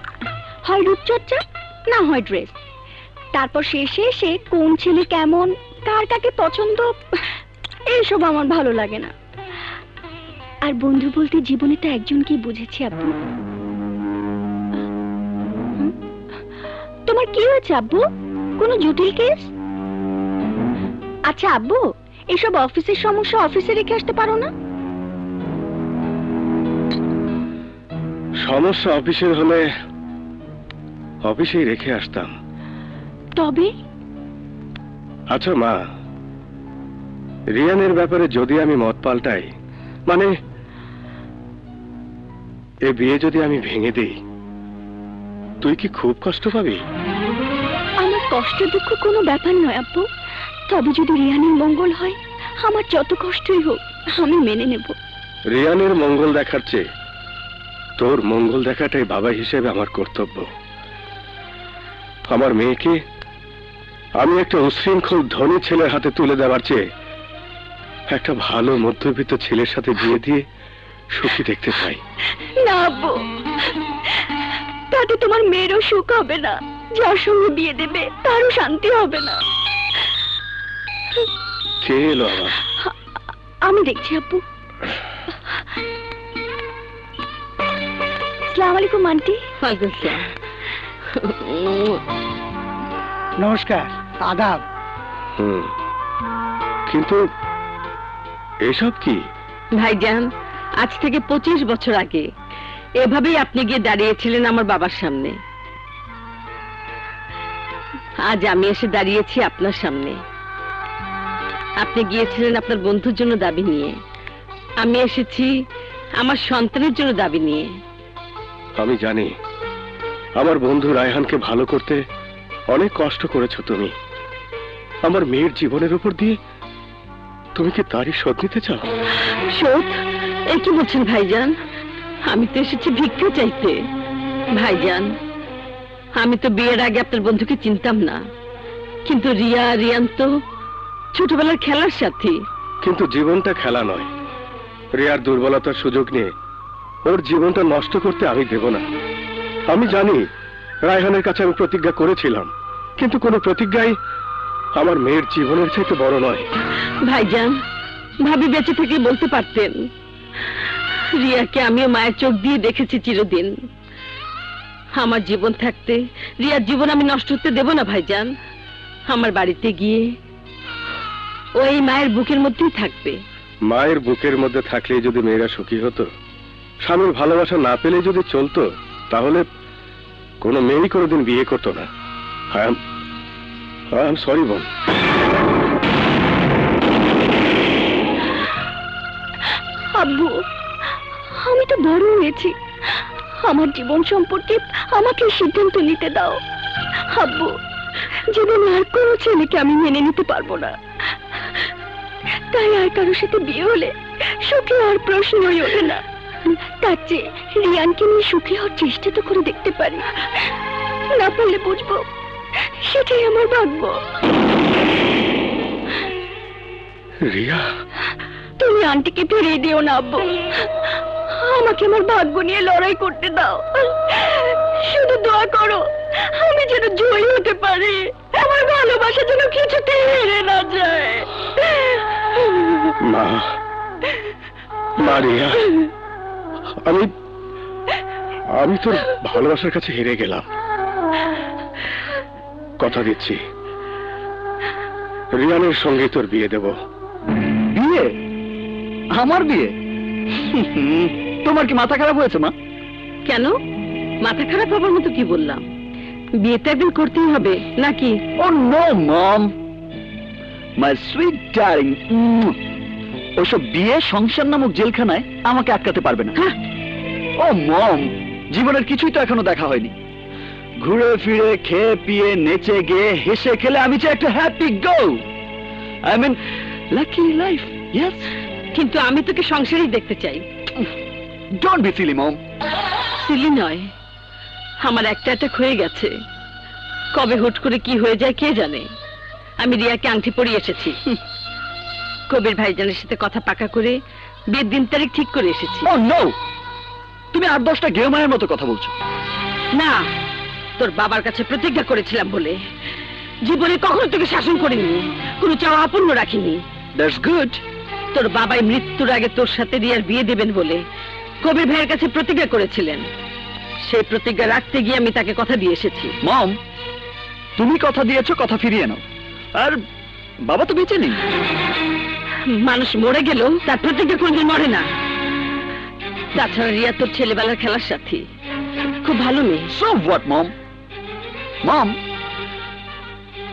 হয় রূপচর্চা না হয় ড্রেস। তারপর শেষে এসে কোন ছেলে কেমন, কার কাকে পছন্দ, এইসব আমার ভালো লাগে না। আর বন্ধু বলতে জীবনে তো একজনকেই বুঝেছি আব্বু। তোমার কি হয়েছে আব্বু? কোনো জটিল কেস? আচ্ছা আব্বু, এসব অফিসের সমস্যা অফিসে রেখে আসতে পারো না? সমস্যা অফিসের হলে অফিসেই রেখে আসতাম। তবে আচ্ছা মা, রিয়ানের ব্যাপারে যদি আমি মত পাল্টাই, মানে এ বিয়ে যদি আমি ভেঙে দেই, তুই কি খুব কষ্ট পাবি? আমার কষ্ট দুঃখ কোনো ব্যাপার নয় আব্বু, তবে যদি রিয়ানের মঙ্গল হয়, আমার যত কষ্টই হোক আমি মেনে নেব। রিয়ানের মঙ্গল দেখার চেয়ে তোর মঙ্গল দেখাটাই বাবা হিসেবে আমার কর্তব্য। আমার মেয়েকে আমি একটা উশৃঙ্খল ধনী ছেলের হাতে তুলে দেওয়ার চেয়ে একটা ভালো মধ্যবিত্ত ছেলের সাথে বিয়ে দিয়ে সুখী দেখতে চাই। না আব্বু, তাতে তোমার মেয়েরও সুখ হবে না, যার সঙ্গে বিয়ে দেবে তারও শান্তি হবে না। কে এলো আবার? আমি দেখছি আব্বু। আসসালামু আলাইকুম আন্টি। নমস্কার, আদাব। কিন্তু এসব কি? ভাইজান, আজ থেকে 25 বছর আগে এভাবেই আপনি গিয়ে দাঁড়িয়েছিলেন আমার বাবার সামনে। আজ আমি এসে দাঁড়িয়েছি আপনার সামনে। আপনি গিয়েছিলেন আপনার বন্ধুর জন্য দাবি নিয়ে, আমি এসেছি আমার সন্তানের জন্য দাবি নিয়ে। আমি জানি আমার বন্ধু রায়হানকে ভালো করতে অনেক কষ্ট করেছো তুমি। আমার মেয়ের জীবনের উপর দিয়ে তুমি কি তারই শোধ নিতে চাও? শোধ? এ কি বলছেন ভাইজান? আমি তো এসেছি ভিক্ষা চাইতে। ভাইজান, আমি তো বিয়ের আগে আপনার বন্ধুকে চিনতাম না, কিন্তু রিয়ান তো ছোটবেলার খেলার সাথী। কিন্তু জীবনটা খেলা নয়। রিয়ার দুর্বলতার সুযোগ নিয়ে ওর জীবনটা নষ্ট করতে আমি দেব না। আমি জানি রায়হানের কাছে আমি প্রতিজ্ঞা করেছিলাম, কিন্তু কোনো প্রতিজ্ঞাই আমার মেয়ের জীবনের চাইতে বড় নয়। ভাইজান, ভাবি বেঁচে থেকে বলতে পারতেন, রিয়াকে আমিও মায়ের চোখ দিয়ে দেখেছি চিরদিন। আমার জীবন থাকতে রিয়ার জীবন আমি নষ্ট হতে দেব না ভাইজান। আমার বাড়িতে গিয়ে ওই মায়ের বুকের মধ্যেই থাকবে। মায়ের বুকের মধ্যে থাকলে যদি মেয়েরা সুখী হতো, স্বামীর ভালোবাসা না পেলে যদি চলতো, তাহলে কোনো মেয়েই কোনোদিন বিয়ে করতো না। আই এম সরি বোন। আব্বু, আমি তো বড় হয়েছি, আমার জীবন সম্পর্কে আমাকে সিদ্ধান্ত নিতে দাও। আব্বু, জীবনে আর কোনো ছেলেকে আমি মেনে নিতে পারবো না, তাই আর কারোর সাথে বিয়ে হলে সুখী হওয়ার প্রশ্নই ওঠে না। তার চেয়ে রিয়ানকে নিয়ে সুখী হওয়ার চেষ্টা তো করে দেখতে পারি, না পারলে বুঝবো সেটাই আমার ভাগ্য। রিয়া, তুমি আন্টিকে ফিরিয়ে দিও না আব্বু, আমাকে আমার ভাগ্য নিয়ে লড়াই করতে দাও। শুধু দোয়া করো আমি যেন জয়ী হতে পারি, আমার ভালোবাসা যেন কিছুতে হেরে না যায়। মা রিয়া, আমি তোর ভালোবাসার কাছে হেরে গেলাম। কথা দিচ্ছি রিয়ানের সঙ্গে তোর বিয়ে দেব। বিয়ে? আমার বিয়ে? তোমার কি মাথা খারাপ হয়েছে মা? কেন, মাথা খারাপ হবার মতো কি বললাম? বিয়েটা একদিন করতেই হবে নাকি? Oh no mom, my sweet darling, ওসব বিয়ে সংসার নামক জেলখানায় আমাকে আটকাতে পারবে না। ও মম, জীবনের কিছুই তো এখনো দেখা হয়নি। ঘুরে ফিরে খেয়ে পিয়ে নেচে গিয়ে হেসে খেলে আমি চাই একটা happy go, I mean lucky life. Yes, কিন্তু আমি তোকে সংসারেই দেখতে চাই। Don't be silly mom. Silly নয়, আমার একটা হয়ে গেছে, কবে হুট করে কি হয়ে যায় কে জানে। আমি রিয়াকে আংটি পরিয়ে এসেছি, কবির ভাইজানের সাথে কথা পাকা করে বিয়ের দিন তারিখ ঠিক করে এসেছি। ও নো, তুমি 8-10টা গেমায়ের মতো কথা বলছো। না, তোর বাবার কাছে প্রতিজ্ঞা করেছিলাম বলে জীবনে কখনো তোকে শাসন করিনি, কোনো চাওয়া অপূর্ণ রাখিনি। That's good. তোর বাবাই মৃত্যুর আগে তোর সাথে রিয়ার বিয়ে দেবেন বলে কবির ভাইয়ের কাছে প্রতিজ্ঞা করেছিলেন। সেই প্রতিজ্ঞা রাখতে গিয়ে আমি তাকে কথা দিয়ে এসেছি। মম, তুমি কথা দিয়েছো, কথা ফিরিয়ে নাও। আর বাবা তো বেঁচে নেই। মানুষ মরে গেল তার প্রতিজ্ঞা কোনদিন মরে না। তাছাড়া রিয়া তোর ছেলেবেলার খেলার সাথী, খুব ভালো মেয়ে। সো হোয়াট মম? মম,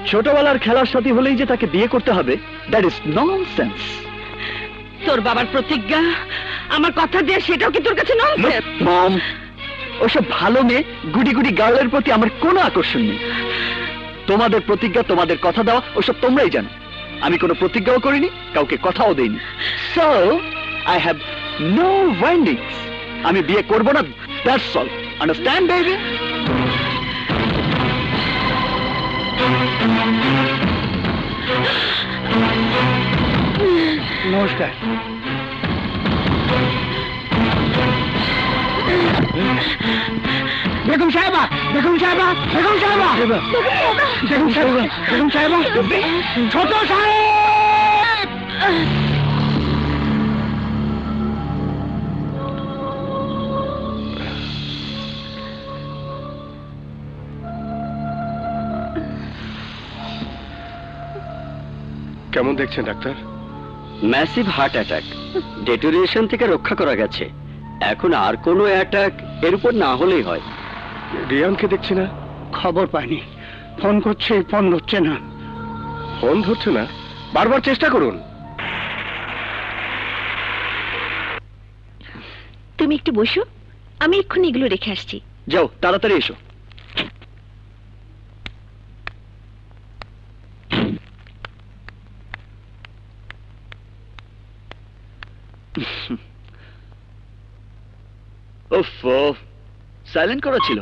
ছোটবেলার খেলার সাথী হলেই যে তাকে বিয়ে করতে হবে, দ্যাট ইজ ননসেন্স। তোর বাবার প্রতিজ্ঞা আমার কথা দিয়ে সেটাও কি তোর কাছে ননসেন্স? মম, ওসব ভালো মেয়ে গুডি গুডি গার্লের প্রতি আমার কোনো আকর্ষণ নেই। তোমাদের প্রতিজ্ঞা, তোমাদের কথা দেওয়া, ওসব তোমরাই জানো। আমি কোনো প্রতিজ্ঞাও করিনি, কাউকে কথাও দেইনি। So I have no windings. আমি বিয়ে করব না, দ্যাটস অল, আন্ডারস্ট্যান্ড বেবি? নমস্কার। বেগম সাহেবা, বেগম সাহেবা, বেগম সাহেবা, বেগম সাহেবা, বেগম সাহেবা, ছোট সাহেব। কেমন দেখছেন ডাক্তার? ম্যাসিভ হার্ট অ্যাটাক, ডেটোরিয়েশন থেকে রক্ষা করা গেছে। এখন আর কোনো অ্যাটাক এর উপর না হলেই হয়। রিয়ানকে দেখছি না। খবর পাইনি, ফোন করছে, ফোন ধরছে না। ফোন ধরছে না? বারবার চেষ্টা করুন। তুমি একটু বসো, আমি এক্ষুনি এগুলো রেখে আসছি। যাও, তাড়াতাড়ি এসো। ওফো, সাইলেন্ট করা ছিল।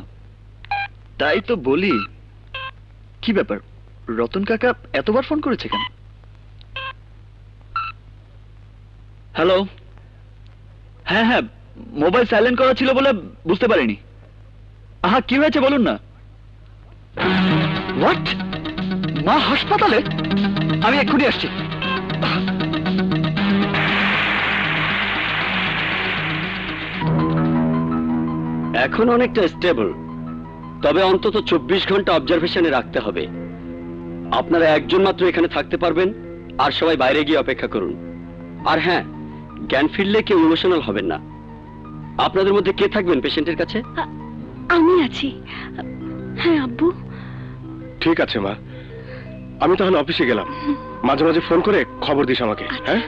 তাই তো বলি, কি ব্যাপার, রতন কাকা এতবার ফোন করেছে কেন? হ্যালো, হ্যাঁ হ্যাঁ, মোবাইল সাইলেন্ট করা ছিল বলে বুঝতে পারিনি। আহা, কি হয়েছে বলুন না। হোয়াট? মা হাসপাতালে? আমি এক্ষুনি আসছি। এখন অনেকটা স্টেবল, তবে অন্তত 24 ঘন্টা অবজারভেশনে রাখতে হবে। আপনারা একজন মাত্র এখানে থাকতে পারবেন, আর সবাই বাইরে গিয়ে অপেক্ষা করুন। আর হ্যাঁ, জ্ঞান ফিরলে কেউ ইমোশনাল হবেন না। আপনাদের মধ্যে কে থাকবেন পেশেন্টের কাছে? আমি আছি। হ্যাঁ আব্বু। ঠিক আছে মা, আমি তাহলে অফিসে গেলাম। মাঝে মাঝে ফোন করে খবর দিস আমাকে। হ্যাঁ,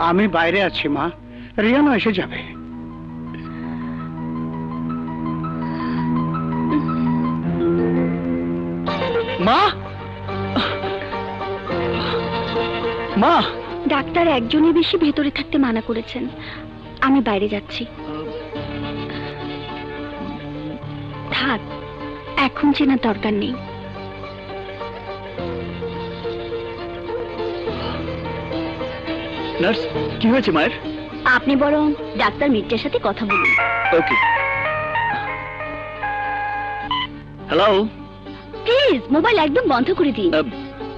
আমি বাইরে আছি মা, রিয়ানও এসে যাবে। মা, মা, ডাক্তার একজনই বেশি ভেতরে থাকতে মানা করেছেন, আমি বাইরে যাচ্ছি। থাক, এখন চেনার দরকার নেই। নার্স, কি হয়েছে মায়ের? আপনি বরং ডাক্তার মির্জার সাথে কথা বলুন। ওকে। হ্যালো। প্লিজ মোবাইল একদম বন্ধ করে দিন।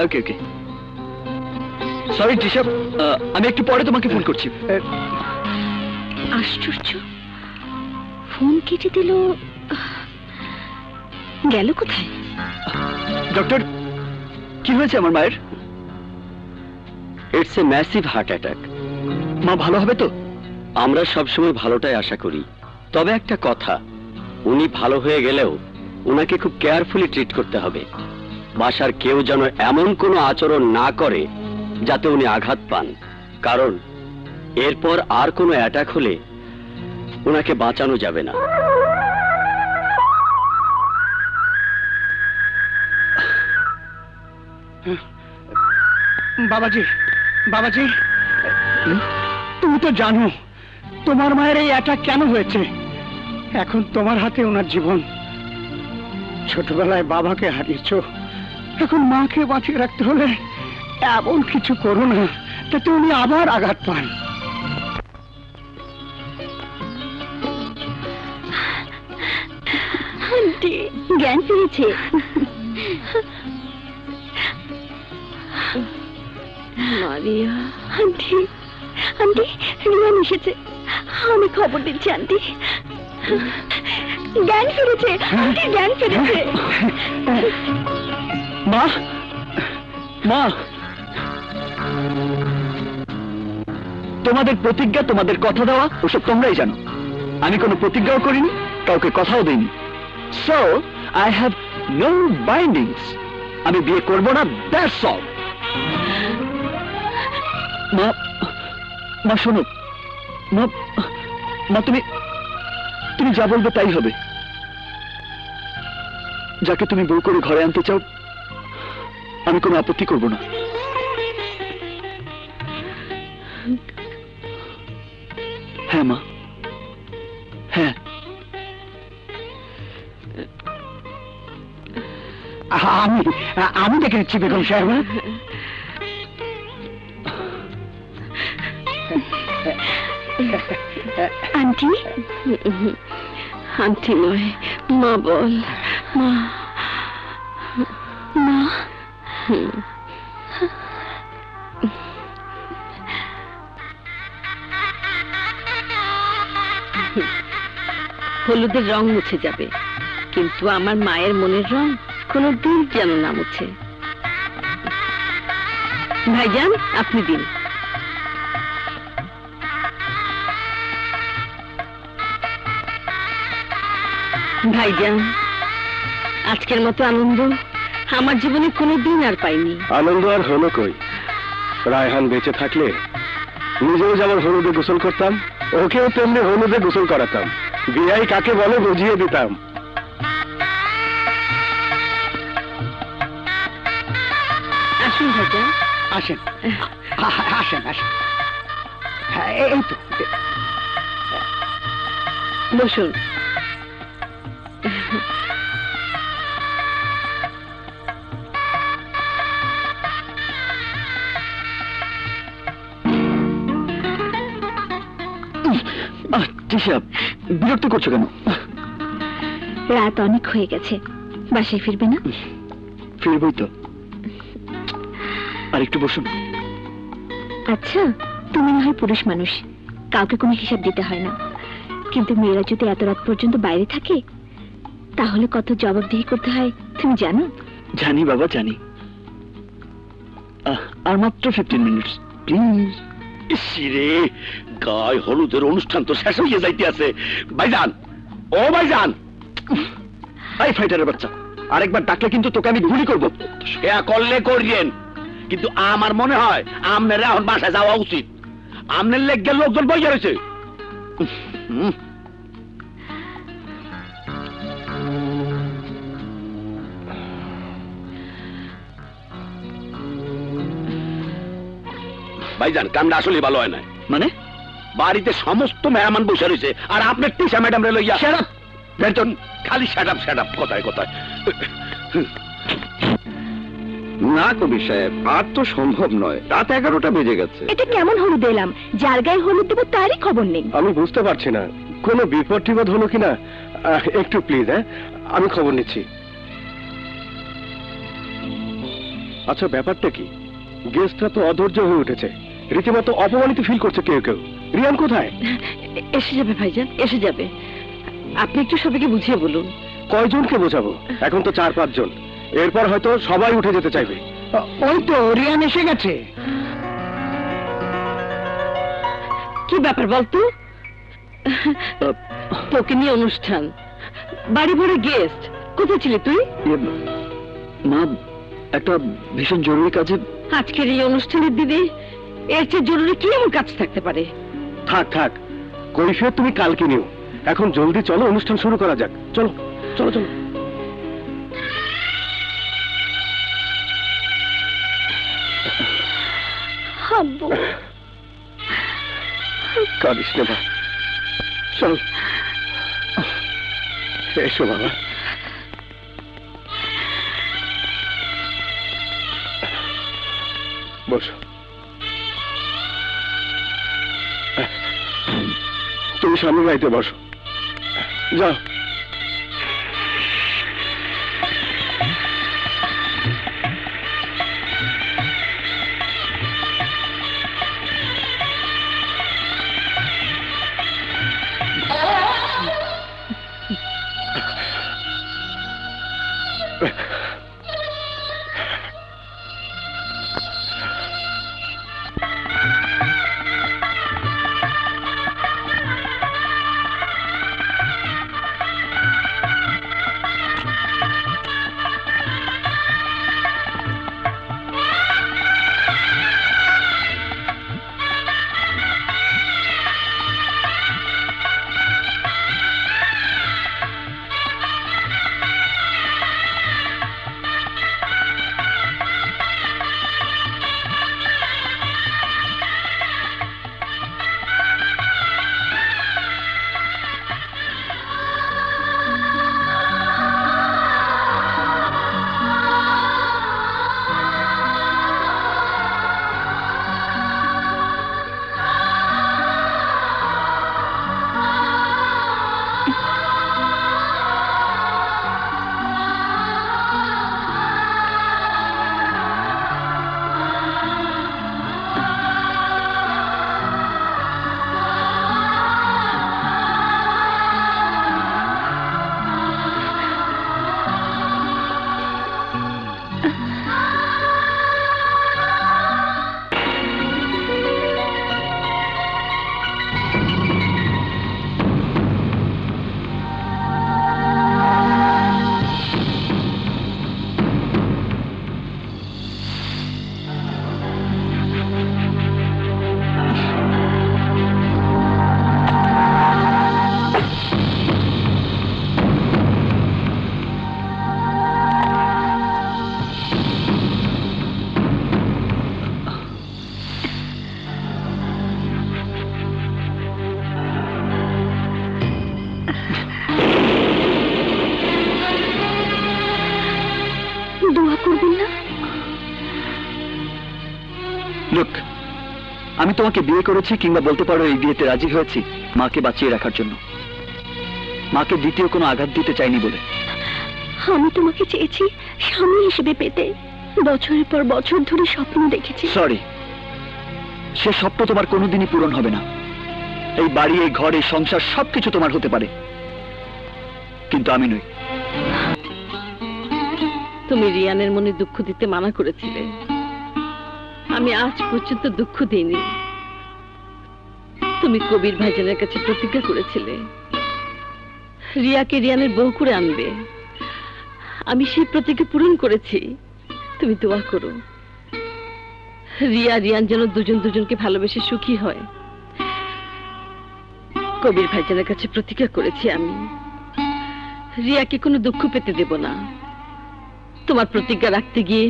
ওকে ওকে, সরি টিশা, আমি একটু পরে তোমাকে ফোন করছি। আশ্চর্য, ফোন কেটে দিল। গেল কোথায়? ডক্টর, কি হয়েছে আমার মায়ের? It's a massive heart attack. মা ভালো হবে তো? আমরা সবসময় ভালোটাই আশা করি, তবে একটা কথা, উনি ভালো হয়ে গেলেও উনাকে খুব কেয়ারফুলি ট্রিট করতে হবে। বাসার কেউ যেন এমন কোনো আচরণ না করে যাতে উনি আঘাত পান, কারণ এরপর আর কোনো অ্যাটাক হলে উনাকে বাঁচানো যাবে না। বাবাজি, বাবাজি, তুমি তো জানো তোমার মায়ের এই অ্যাটাক কেন হয়েছে। এখন তোমার হাতে ওনার জীবন। ছোটবেলায় বাবাকে হারিয়েছো, এখন মাকে বাঁচিয়ে রাখতে হলে এমন কিছু করো না যাতে উনি আবার আঘাত পান। আন্টি জ্ঞান ফিরেছে। মারিয়া, আন্টি, আন্টি রিয়ান এসেছে, আমি খবর দিচ্ছি। আন্টি জ্ঞান ফিরেছে, আন্টি জ্ঞান ফিরেছে। মা, মা, তোমাদের প্রতিজ্ঞা, তোমাদের কথা দেওয়া, ওসব তোমরাই জানো। আমি কোনো প্রতিজ্ঞাও করিনি, কাউকে কথাও দিইনি। So I have no bindings. আমি বিয়ে করব না, দ্যাটস অল। মা, মা শোনো, মা, মা তুমি তুমি যা বলবে তাই হবে। যাকে তুমি বউ করে ঘরে আনতে চাও, আমি কোনো আপত্তি করব না। আমি আমি দেখে দিচ্ছি বেগম সাহেব। আন্টি আন্টি নয়, মা বল। মা। মা হলুদের রং মুছে যাবে, কিন্তু আমার মায়ের মনের রং কোনোদিন যেন না মুছে। ভাইজান, আপনি দিন। ভাইজান, আজকের মতো আনন্দ আমার জীবনে কোনোদিন আর পাইনি। আনন্দ আর হলো কই? রায়হান বেঁচে থাকলে নিজেও যেমন হলুদে গোসল করতাম, ওকেও তেমনি হলুদে গোসল করাতাম। বিয়াই কাকে বলে বুঝিয়ে দিতাম। আসুন ভাইজান, আসেন আসেন আসেন। হ্যাঁ, এই তো বসুন। তৃষা, বিরক্ত করছো কেন? রাত অনেক হয়ে গেছে, বাসায় ফিরবে না? ফিরবই তো। আর একটু বসুন। আচ্ছা, তুমি না হয় পুরুষ মানুষ, কাউকে কোনো হিসাব দিতে হয় না, কিন্তু মেয়েরা যদি এত রাত পর্যন্ত বাইরে থাকে তাহলে কত জবাবদিহি করতে হয় তুমি জানো? জানি বাবা, জানি। আর মাত্র 15 মিনিটস প্লিজ। ইসিরে, গায়ে হলুদের অনুষ্ঠান তো শেষ হয়ে যাইতে আছে। ভাইজান, ও ভাইজান। এই ফাইটারের বাচ্চা, আরেকবার ডাকলে কিন্তু তোকে আমি গুলি করবো। সে করলে করিয়েন, কিন্তু আমার মনে হয় আপনার এখন বাসায় যাওয়া উচিত। আপনার লেগে লোকজন বইয়া রয়েছে। ভাইজান, কামটা আসলে ভালো হয় না। মানে? বাড়িতে সমস্ত মেহমান বসে রয়েছে আর আপনার টিসা ম্যাডাম রে লইয়া বেতন খালি সেট আপ কথায় কথায়। না কবির সাহেব, আর তো সম্ভব নয়, রাত 11টা বেজে গেছে। এটা কেমন হলুদ এলাম, যার গায়ে হলুদ দেবো তারই খবর নেই। আমি বুঝতে পারছি না কোনো বিপদ টিপদ হলো কিনা। একটু প্লিজ, হ্যাঁ, আমি খবর নিচ্ছি। আচ্ছা, ব্যাপারটা কি? গেস্টরা তো অধৈর্য হয়ে উঠেছে, রীতিমতো অপমানিত ফিল করছে কেউ কেউ। রিয়ান কোথায়? এসে যাবে ভাইজান, এসে যাবে। আপনি একটু সবাইকে বুঝিয়ে বলুন। কয়জনকে বোঝাবো? এখন তো 4-5 জন, এরপর হয়তো সবাই উঠে যেতে চাইবে। ওই তো রিয়ান এসে গেছে। কি ব্যাপার বলতো? তোকে নিয়ে অনুষ্ঠান, বাড়ি ভরে গেস্ট, কোথায় ছিলি তুই? মা, একটা ভীষণ জরুরি কাজে। আজকের এই অনুষ্ঠানের দিদি, এর চেয়ে জরুরি কি এমন কাজ থাকতে পারে? থাক থাক, কৈফিয়ত তুমি কালকে নিও। এখন জলদি চলো, অনুষ্ঠান শুরু করা যাক। চলো চলো চলো। আব্বু, কাঁদিস না মা, চল। এসো বাবা। বসো। তুমি সামনে গাইতে বসো, যাও। লুক, আমি তোমাকে বিয়ে করেছি, কিংবা বলতে পারো এই বিয়েতে রাজি হয়েছি মাকে বাঁচিয়ে রাখার জন্য, মাকে দ্বিতীয় কোনো আঘাত দিতে চাইনি বলে। আমি তোমাকে চেয়েছি স্বামী হিসেবে পেতে, বছরের পর বছর ধরে স্বপ্ন দেখেছি। সরি, সে স্বপ্ন তোমার কোনোদিনই পূরণ হবে না। এই বাড়ি, এই ঘর, এই সংসার সবকিছু তোমার হতে পারে, কিন্তু আমি নই। তুমি রিয়ানের মনে দুঃখ দিতে মানা করেছিলে, আমি আজ পর্যন্ত দুঃখ দিইনি। তুমি কবির ভাইজানের কাছে প্রতিজ্ঞা করেছিলে রিয়াকে রিয়ানের বউ করে আনবে, আমি সেই প্রতিজ্ঞা পূরণ করেছি। তুমি দোয়া করো রিয়া রিয়ান যেন দুজন দুজনকে ভালোবেসে সুখী হয়। কবির ভাইজানের কাছে প্রতিজ্ঞা করেছি আমি রিয়াকে কোনো দুঃখ পেতে দেব না। তোমার প্রতিজ্ঞা রাখতে গিয়ে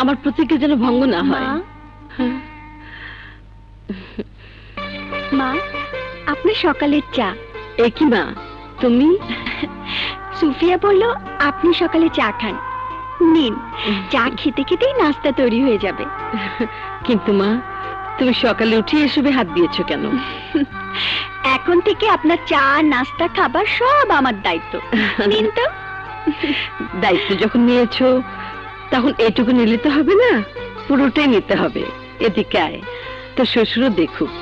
আমার প্রতিজ্ঞা যেন ভঙ্গ না হয়। মা, আপনার সকালের চা। এ কি মা, তুমি? সুফিয়া বলল আপনি সকালে চা খান, নিন। চা খেতে খেতেই নাস্তা তৈরি হয়ে যাবে। কিন্তু মা, তুমি সকালে উঠে এসবে হাত দিয়েছো কেন? এখন থেকে আপনার চা, নাস্তা, খাবার সব আমার দায়িত্ব। নিন তো। দায়িত্ব যখন নিয়েছো তখন এটুকু নিলে তো হবে না, পুরোটাই নিতে হবে। এদিকে আয়, তো শ্বশুরও দেখুক।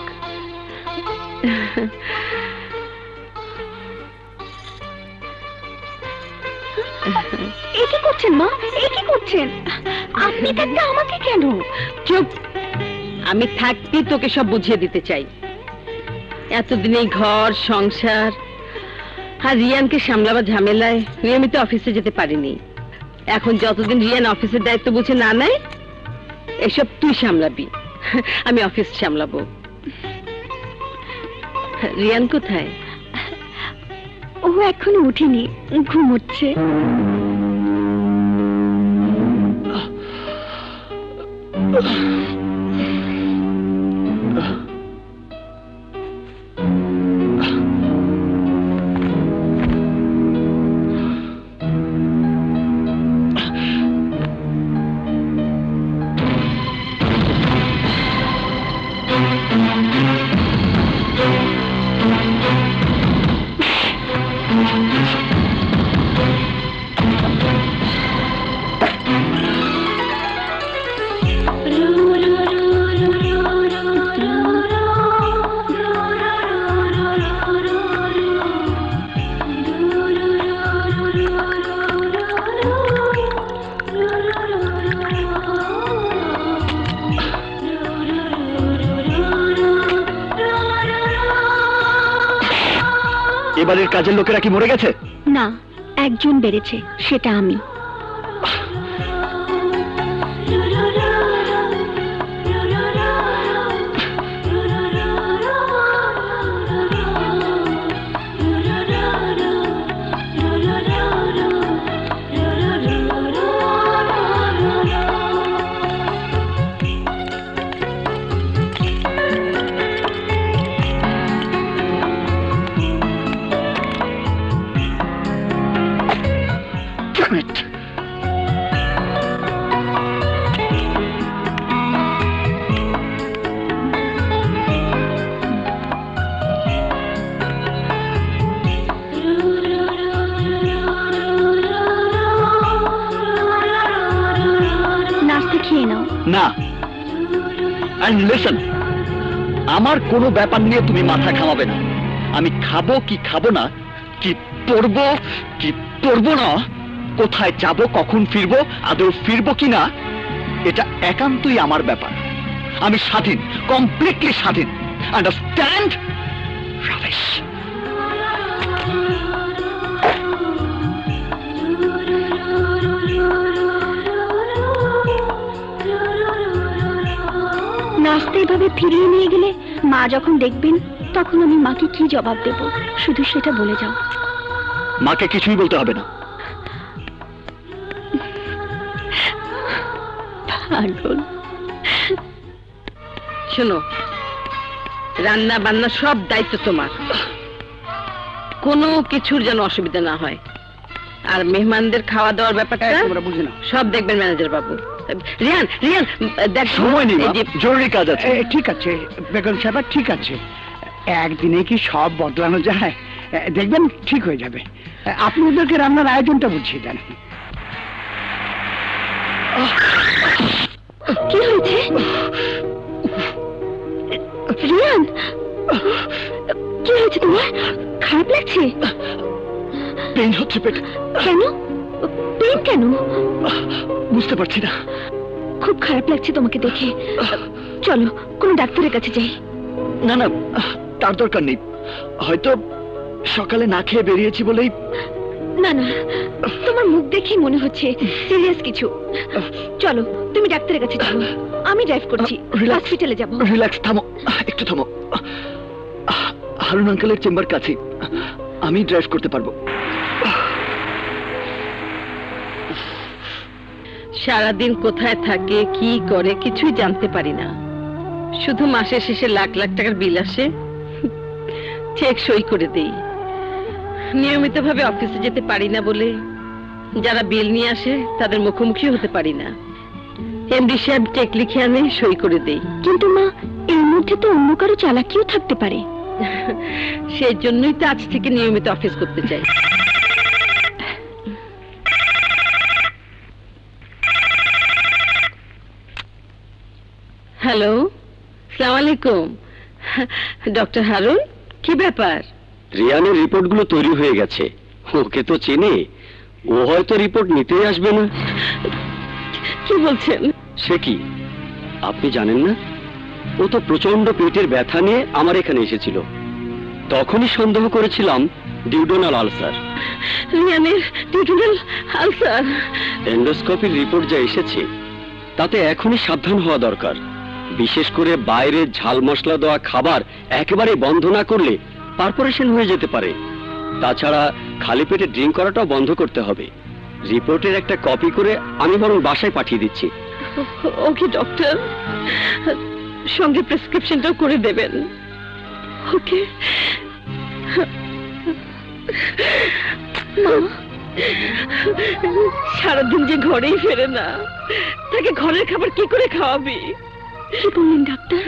এ কি করছেন মা, এ কি করছেন? আপনি থাকতে আমাকে কেন? চুপ, আমি থাকতে তোকে সব বুঝিয়ে দিতে চাই। এতদিন এই ঘর সংসার আর রিয়ানকে সামলাবার ঝামেলায় নিয়মিত অফিসে যেতে পারিনি। এখন যতদিন রিয়ান অফিসের দায়িত্ব বুঝে না নেয়, এসব তুই সামলাবি, আমি অফিস সামলাবো। রিয়ান কোথায়? ও এখনো উঠেনি, ঘুমোচ্ছে। এবারের কাজের লোকেরা কি মরে গেছে? না, একজন বেড়েছে, সেটা আমি। না, and listen, আমার কোনো ব্যাপার নিয়ে তুমি মাথা ঘামাবে না। আমি খাবো কি খাবো না, কি পরবো কি পরবো না, কোথায় যাব, কখন ফিরবো, আদৌ ফিরবো কি না, এটা একান্তই আমার ব্যাপার। আমি স্বাধীন, কমপ্লিটলি স্বাধীন। আন্ডারস্ট্যান্ড? রাবিশ। নাস্তা এভাবে ফিরিয়ে নিয়ে গেলে মা যখন দেখবেন, তখন আমি মাকে কি জবাব দেব, শুধু সেটা বলে যাও। মাকে কিছুই বলতে হবে না। পাগল। শোনো, রান্না বান্না সব দায়িত্ব তোমার, কোনো কিছুর যেন অসুবিধা না হয়। আর মেহমানদের খাওয়া দাওয়ার ব্যাপারটা তোমরা বুঝে না। সব দেখবেন ম্যানেজার বাবু। রিয়ান রিয়ান দেখ সময় নেই মা, এই যে- জরুরি কাজ আছে। ঠিক আছে বেগম সাহেব, ঠিক আছে, একদিনে কি সব বদলানো যায়? দেখবেন ঠিক হয়ে যাবে। আপনি ওদেরকে রান্নার আয়োজনটা বুঝিয়ে দেন। কি হয়েছে রিয়ান? কি হয়েছে তোমার? খারাপ লাগছে? পেইন হচ্ছে পেটে। কেন? পেন কেন? বুঝতে পারছি না। খুব খারাপ লাগছে তোমাকে দেখে। চলো কোনো ডাক্তারের কাছে যাই। না না, তার দরকার নেই। হয়তো সকালে না খেয়ে বেরিয়েছি বলেই। না না, তোমার মুখ দেখেই মনে হচ্ছে সিরিয়াস কিছু। চলো তুমি ডাক্তারের কাছে চলো, আমি ড্রাইভ করছি, Relax. হসপিটালে যাব। রিল্যাক্স, থামো, একটু থামো। হারুন আঙ্কেলের চেম্বার কাছে, আমি ড্রাইভ করতে পারবো। সারাদিন কোথায় থাকে কি করে কিছুই জানতে পারি না। শুধু মাসের শেষে লাখ লাখ টাকার বিল আসে, চেক সই করে দেই। নিয়মিতভাবে অফিসে যেতে পারি না বলে যারা বিল নিয়ে আসে তাদের মুখোমুখি হতে পারি না। এমডি সাহেব চেক লিখে আনে, সই করে দেই। কিন্তু মা, এর মধ্যে তো অন্য কারো চালাকিও থাকতে পারে। সেই জন্যই তো আজ থেকে নিয়মিত অফিস করতে চাই। হ্যালো, আসসালামু আলাইকুম। ডক্টর হারুন, কি ব্যাপার? রিয়ানের রিপোর্টগুলো তৈরি হয়ে গেছে। ওকে তো চেনে, ও হয়তো রিপোর্ট নিতেই আসবে না। কি বলছেন? সে কি, আপনি জানেন না? ও তো প্রচন্ড পেটের ব্যথা নিয়ে আমার এখানে এসেছিল। তখনই সন্দেহ করেছিলাম ডিউডোনাল আলসার। রিয়ানের ডিউডোনাল আলসার? এন্ডোস্কোপির রিপোর্ট যা এসেছে তাতে এখনই সাবধান হওয়া দরকার। বিশেষ করে বাইরে ঝাল মশলা দেওয়া খাবার একেবারে বন্ধ না করলে পারফোরেশন হয়ে যেতে পারে। তাছাড়া খালি পেটে ড্রিঙ্ক করাটাও বন্ধ করতে হবে। রিপোর্টের একটা কপি করে আমি বরং বাসায় পাঠিয়ে দিচ্ছি। ওকে ডক্টর, সঙ্গে প্রেসক্রিপশনটাও করে দেবেন। ওকে। সারাদিন যে ঘরেই ফেরে না, তাকে ঘরের খাবার কি করে খাওয়াবি? কি বললেন ডাক্তার?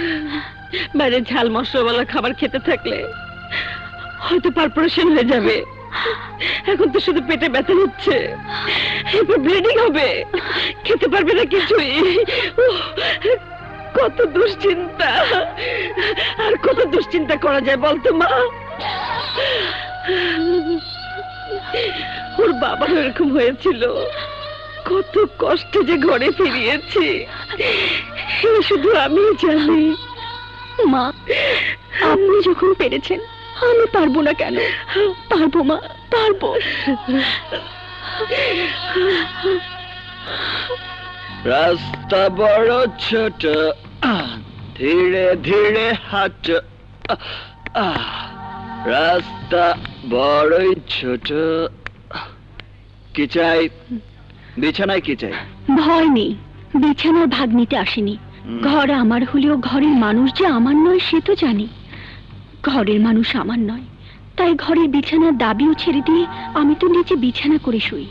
বাইরে ঝাল মশলাওয়ালা খাবার খেতে থাকলে হয়তো পারফোরেশন হয়ে যাবে। এখন তো শুধু পেটে ব্যথা হচ্ছে, এরপর ব্লিডিং হবে, খেতে পারবে না কিছুই। উহ, কত দুশ্চিন্তা, আর কত দুশ্চিন্তা করা যায় বলতো মা? ওর বাবারও এরকম হয়েছিল, কত কষ্টে যে ঘরে ফিরিয়েছি শুধু আমি জানি। মা, আপনি যখন পেরেছেন আমি পারবো না কেন? পারবো মা, পারবো। রাস্তা বড় ছোট, ধীরে ধীরে হাঁট। রাস্তা বড়ই ছোট। কি চাই? বিছানায় কি চাই? ভয় নেই, বিছানার ভাগ নিতে আসেনি। ঘর আমার হলেও ঘরের মানুষ যে আমার নয় সে তো জানি। ঘরের মানুষ আমার নয়, তাই ঘরের বিছানার দাবিও ছেড়ে দিয়ে আমি তো নিচে বিছানা করে শুই।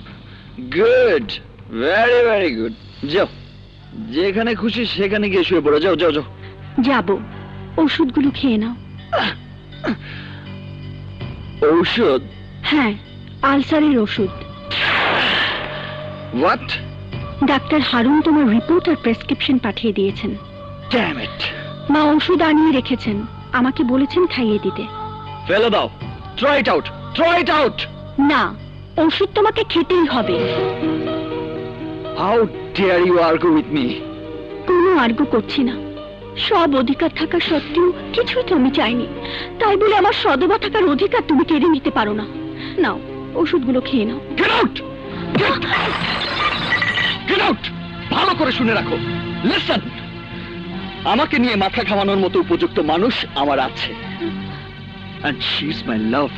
Good, very very good. যাও, যেখানে খুশি সেখানে গিয়ে শুয়ে পড়ো। যাও যাও যাও। যাব, ওষুধগুলো খেয়ে নাও। ঔষধ? হ্যাঁ, আলসারের ওষুধ। হোয়াট? ডাক্তার হারুন তোমার রিপোর্ট আর প্রেসক্রিপশন পাঠিয়ে দিয়েছেন। Damn it. মা ওষুধ আনিয়ে রেখেছেন, আমাকে বলেছেন খাইয়ে দিতে। ফেলে দাও। Throw it out, throw it out. না, ওষুধ তোমাকে খেতেই হবে। How dare you argue with me? কোনো আর্গু করছি না। সব অধিকার থাকা সত্ত্বেও কিছুই তো আমি চাইনি, তাই বলে আমার সদবা থাকার অধিকার তুমি কেড়ে নিতে পারো না। নাও, ওষুধগুলো খেয়ে নাও। Get out, get out. ভালো করে শুনে রাখো, লিসন। আমাকে নিয়ে মাথা ঘামানোর মতো উপযুক্ত মানুষ আমার আছে, and she is my love.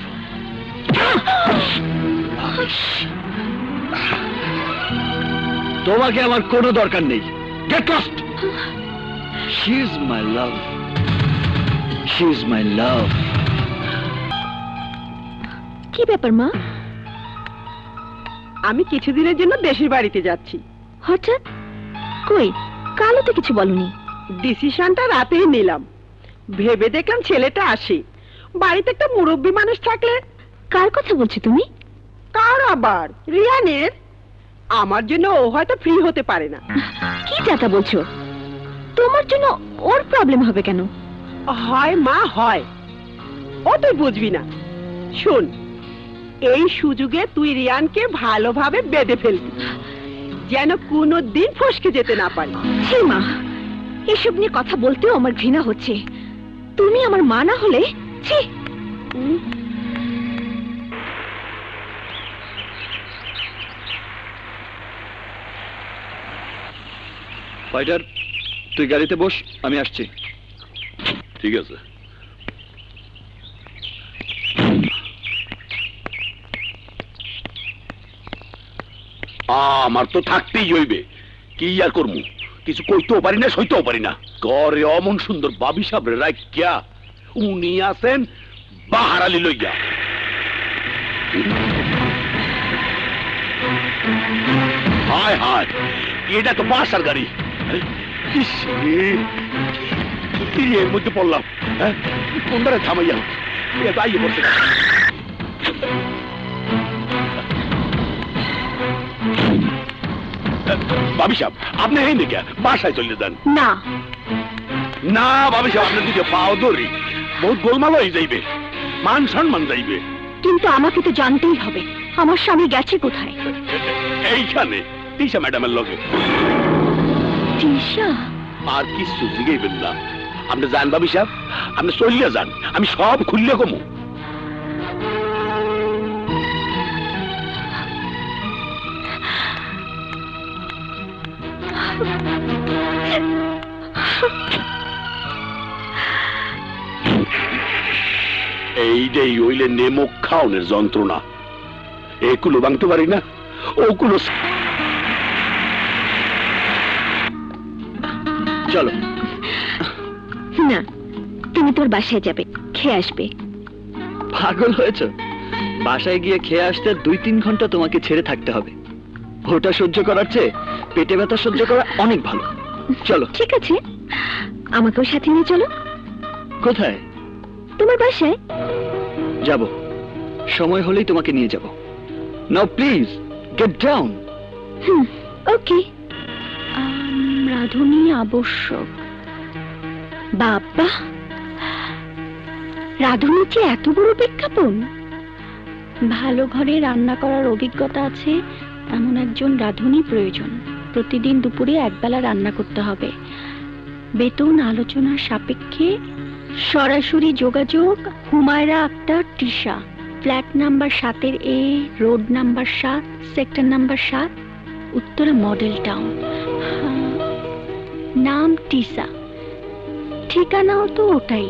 তোমাকে আমার কোনো দরকার নেই। Get lost. She is my love. She is my love. কি ব্যাপার মা? আমি কিছুদিনের জন্য দেশের বাড়িতে যাচ্ছি। হঠাৎ? কই, কালও তো কিছু বলনি। ডিসিশনটা রাতেই নিলাম। ভেবে দেখলাম ছেলেটা আসে, বাড়িতে একটা মুরব্বী মানুষ থাকলে। কার কথা বলছো তুমি? কার আবার? রিয়ানের। আমার জন্য ও হয়তো ফ্রি হতে পারে না। কি যাতা বলছো? তোমার জন্য ওর প্রবলেম হবে কেন? হয় মা হয়, ও তুই বুঝবি না। শোন, এই সুযোগে তুই রিয়ানকে ভালোভাবে বেঁধে ফেলবি, যেন কোনো দিন ফসকে যেতে না পারে। হে মা, এসব নিয়ে কথা বলতেও আমার ঘৃণা হচ্ছে। তুমি আমার মা না হলে ছি। ফাইটার, তুই গাড়িতে বস, আমি আসছি। ঠিক আছে। আমার তো থাকতেই হইবে, কি আর করমু, কিছু কইতেও পারি না, সইতেও পারি না। ঘরে অমন সুন্দর বাবি সাবরে রাখিয়া উনি আছেন বাহারালি লইয়া। হায় হায়, এটা তো বাসার গাড়ি। ইস রে, কি এর মধ্যে পড়লাম? হ্যাঁ, কোনটারে থামাইয়া এত আইয়ে পড়ছে না। বাবি সাহেব, আপনি এই দিকে বাসায় চলে যান। না না বাবি সাহেব, আপনার দিকে পাও ধরি, বহুত গোলমাল হয়ে যাইবে, মান সম্মান যাইবে। কিন্তু আমাকে তো জানতেই হবে আমার স্বামী গেছে কোথায়। এইখানে তিশা ম্যাডামের লগে। তিশা? আর কিছু জিগাইবেন না, আপনি যান বাবি সাহেব, আপনি চলিয়া যান, আমি সব খুললে কমু। এইটাই হইলে নেমক খাওনের যন্ত্রণা। এগুলো ভাঙতে পারি না, ওগুলো। চলো। না, তুমি তোর বাসায় যাবে, খেয়ে আসবে। পাগল হয়েছ? বাসায় গিয়ে খেয়ে আসতে 2-3 ঘন্টা তোমাকে ছেড়ে থাকতে হবে। ওটা সহ্য করার চেয়ে পেটে ব্যথা সহ্য করা অনেক ভালো। চলো। ঠিক আছে, আমাকেও সাথে নিয়ে চলো। কোথায়? তোমার বাসায়। যাব, সময় হলেই তোমাকে নিয়ে যাব। নাও প্লিজ গেট ডাউন। ওকে। রাঁধুনি আবশ্যক। বাবা, রাঁধুনি যে এত বড় বিজ্ঞাপন। ভালো ঘরে রান্না করার অভিজ্ঞতা আছে এমন একজন রাঁধুনি প্রয়োজন। প্রতিদিন দুপুরে একবেলা রান্না করতে হবে। বেতন আলোচনার সাপেক্ষে। সরাসরি যোগাযোগ Humayra Akter, Tisha, flat number 7 A, road number 7, sector number 7, Uttara model town. নাম টিসা, ঠিকানাও তো ওটাই।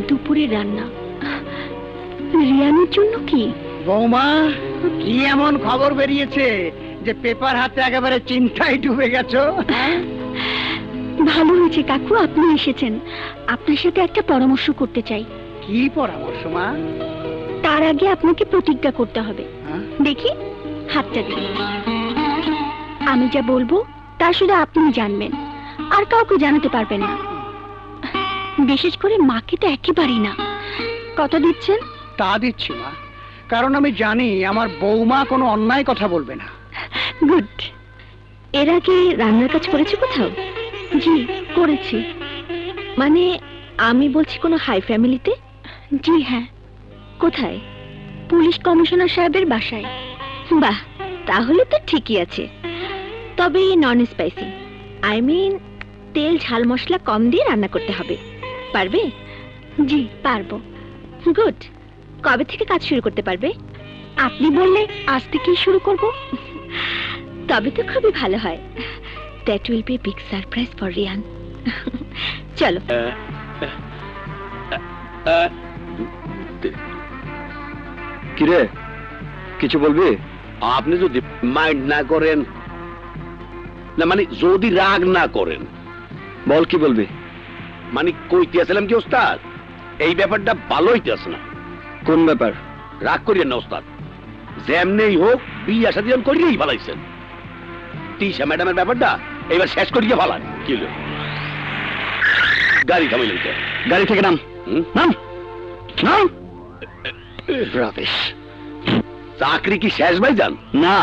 দুপুরে রান্না। রিয়ানের জন্য কি? বৌমা, কি এমন খবর বেরিয়েছে যে পেপার হাতে একেবারে চিন্তায় ডুবে গেছো? ভালো হয়েছে কাকু আপনি এসেছেন। আপনার সাথে একটা পরামর্শ করতে চাই। কি পরামর্শ মা? তার আগে আপনাকে প্রতিজ্ঞা করতে হবে। হ্যাঁ? দেখি হাতটা দিন। আমি যা বলবো তা শুধু আপনি জানবেন, আর কাউকে জানাতে পারবেন না। বিশেষ করে মাকে তো একেবারেই না। কথা দিচ্ছেন? তা দিচ্ছি মা, কারণ আমি জানি আমার বৌমা কোনো অন্যায় কথা বলবে না। গুড। এর আগে রান্নার কাজ করেছি কোথাও? জি করেছি। মানে আমি বলছি কোনো হাই ফ্যামিলিতে? জি হ্যাঁ। কোথায়? পুলিশ কমিশনার সাহেবের বাসায়। বাহ, তাহলে তো ঠিকই আছে। তবে নন স্পাইসি, আই মিন তেল ঝাল মশলা কম দিয়ে রান্না করতে হবে। পারবে? জি পারবো। গুড। কবে থেকে কাজ শুরু করতে পারবে? আপনি বললে আজ থেকেই শুরু করব। তবে তো খুবই ভালো হয়। That will be big surprise for Riyan. চলো। কিরে, কিছু বলবি? আপনি যদি মাইন্ড না করেন, না মানে যদি রাগ না করেন। বল, কি বলবি? মানে কইতে আসলাম কি ওস্তাদ, এই ব্যাপারটা ভালো হইতেছে না। কোন ব্যাপার? রাগ করিয়েন না ওস্তাদ, যেমনেই হোক বিয়া শাদী করিয়েই ভালাইছেন। তিশা ম্যাডামের ব্যাপারটা এবার শেষ করিয়ে ভালান। কি হলো? গাড়ি থামাইলেন কে? গাড়ি থেকে নাম, নাম, নাম। রাবিশ। চাকরি কি শেষ ভাইজান? না,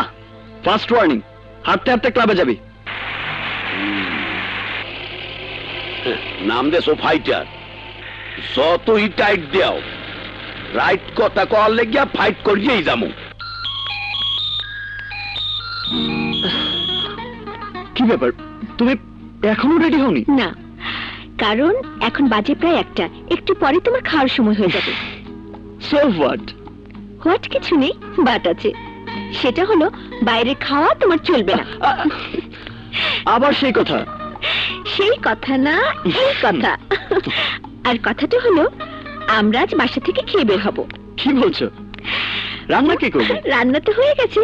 ফার্স্ট ওয়ার্নিং। হাঁটতে হাঁটতে ক্লাবে যাবি। নাম দেছো ফাইটার। যতই টাইট দেও, রাইট কথা কল লেগিয়া ফাইট করিয়েই যামু। কি ব্যাপার, তুমি এখনো রেডি হওনি? না, কারণ এখন বাজে প্রায় 1টা, একটু পরে তোমার খাওয়ার সময় হয়ে যাবে। So what? হোয়াট কিছু নেই, বাট আছে। সেটা হলো বাইরে খাওয়া তোমার চলবে না। আবার সেই কথা? সেই কথা না, এই কথা। আর কথাটা হলো আমরা আজ বাসা থেকে খেয়ে বের হব। কি বলছো? রান্না কে করবে? রান্না তো হয়ে গেছে।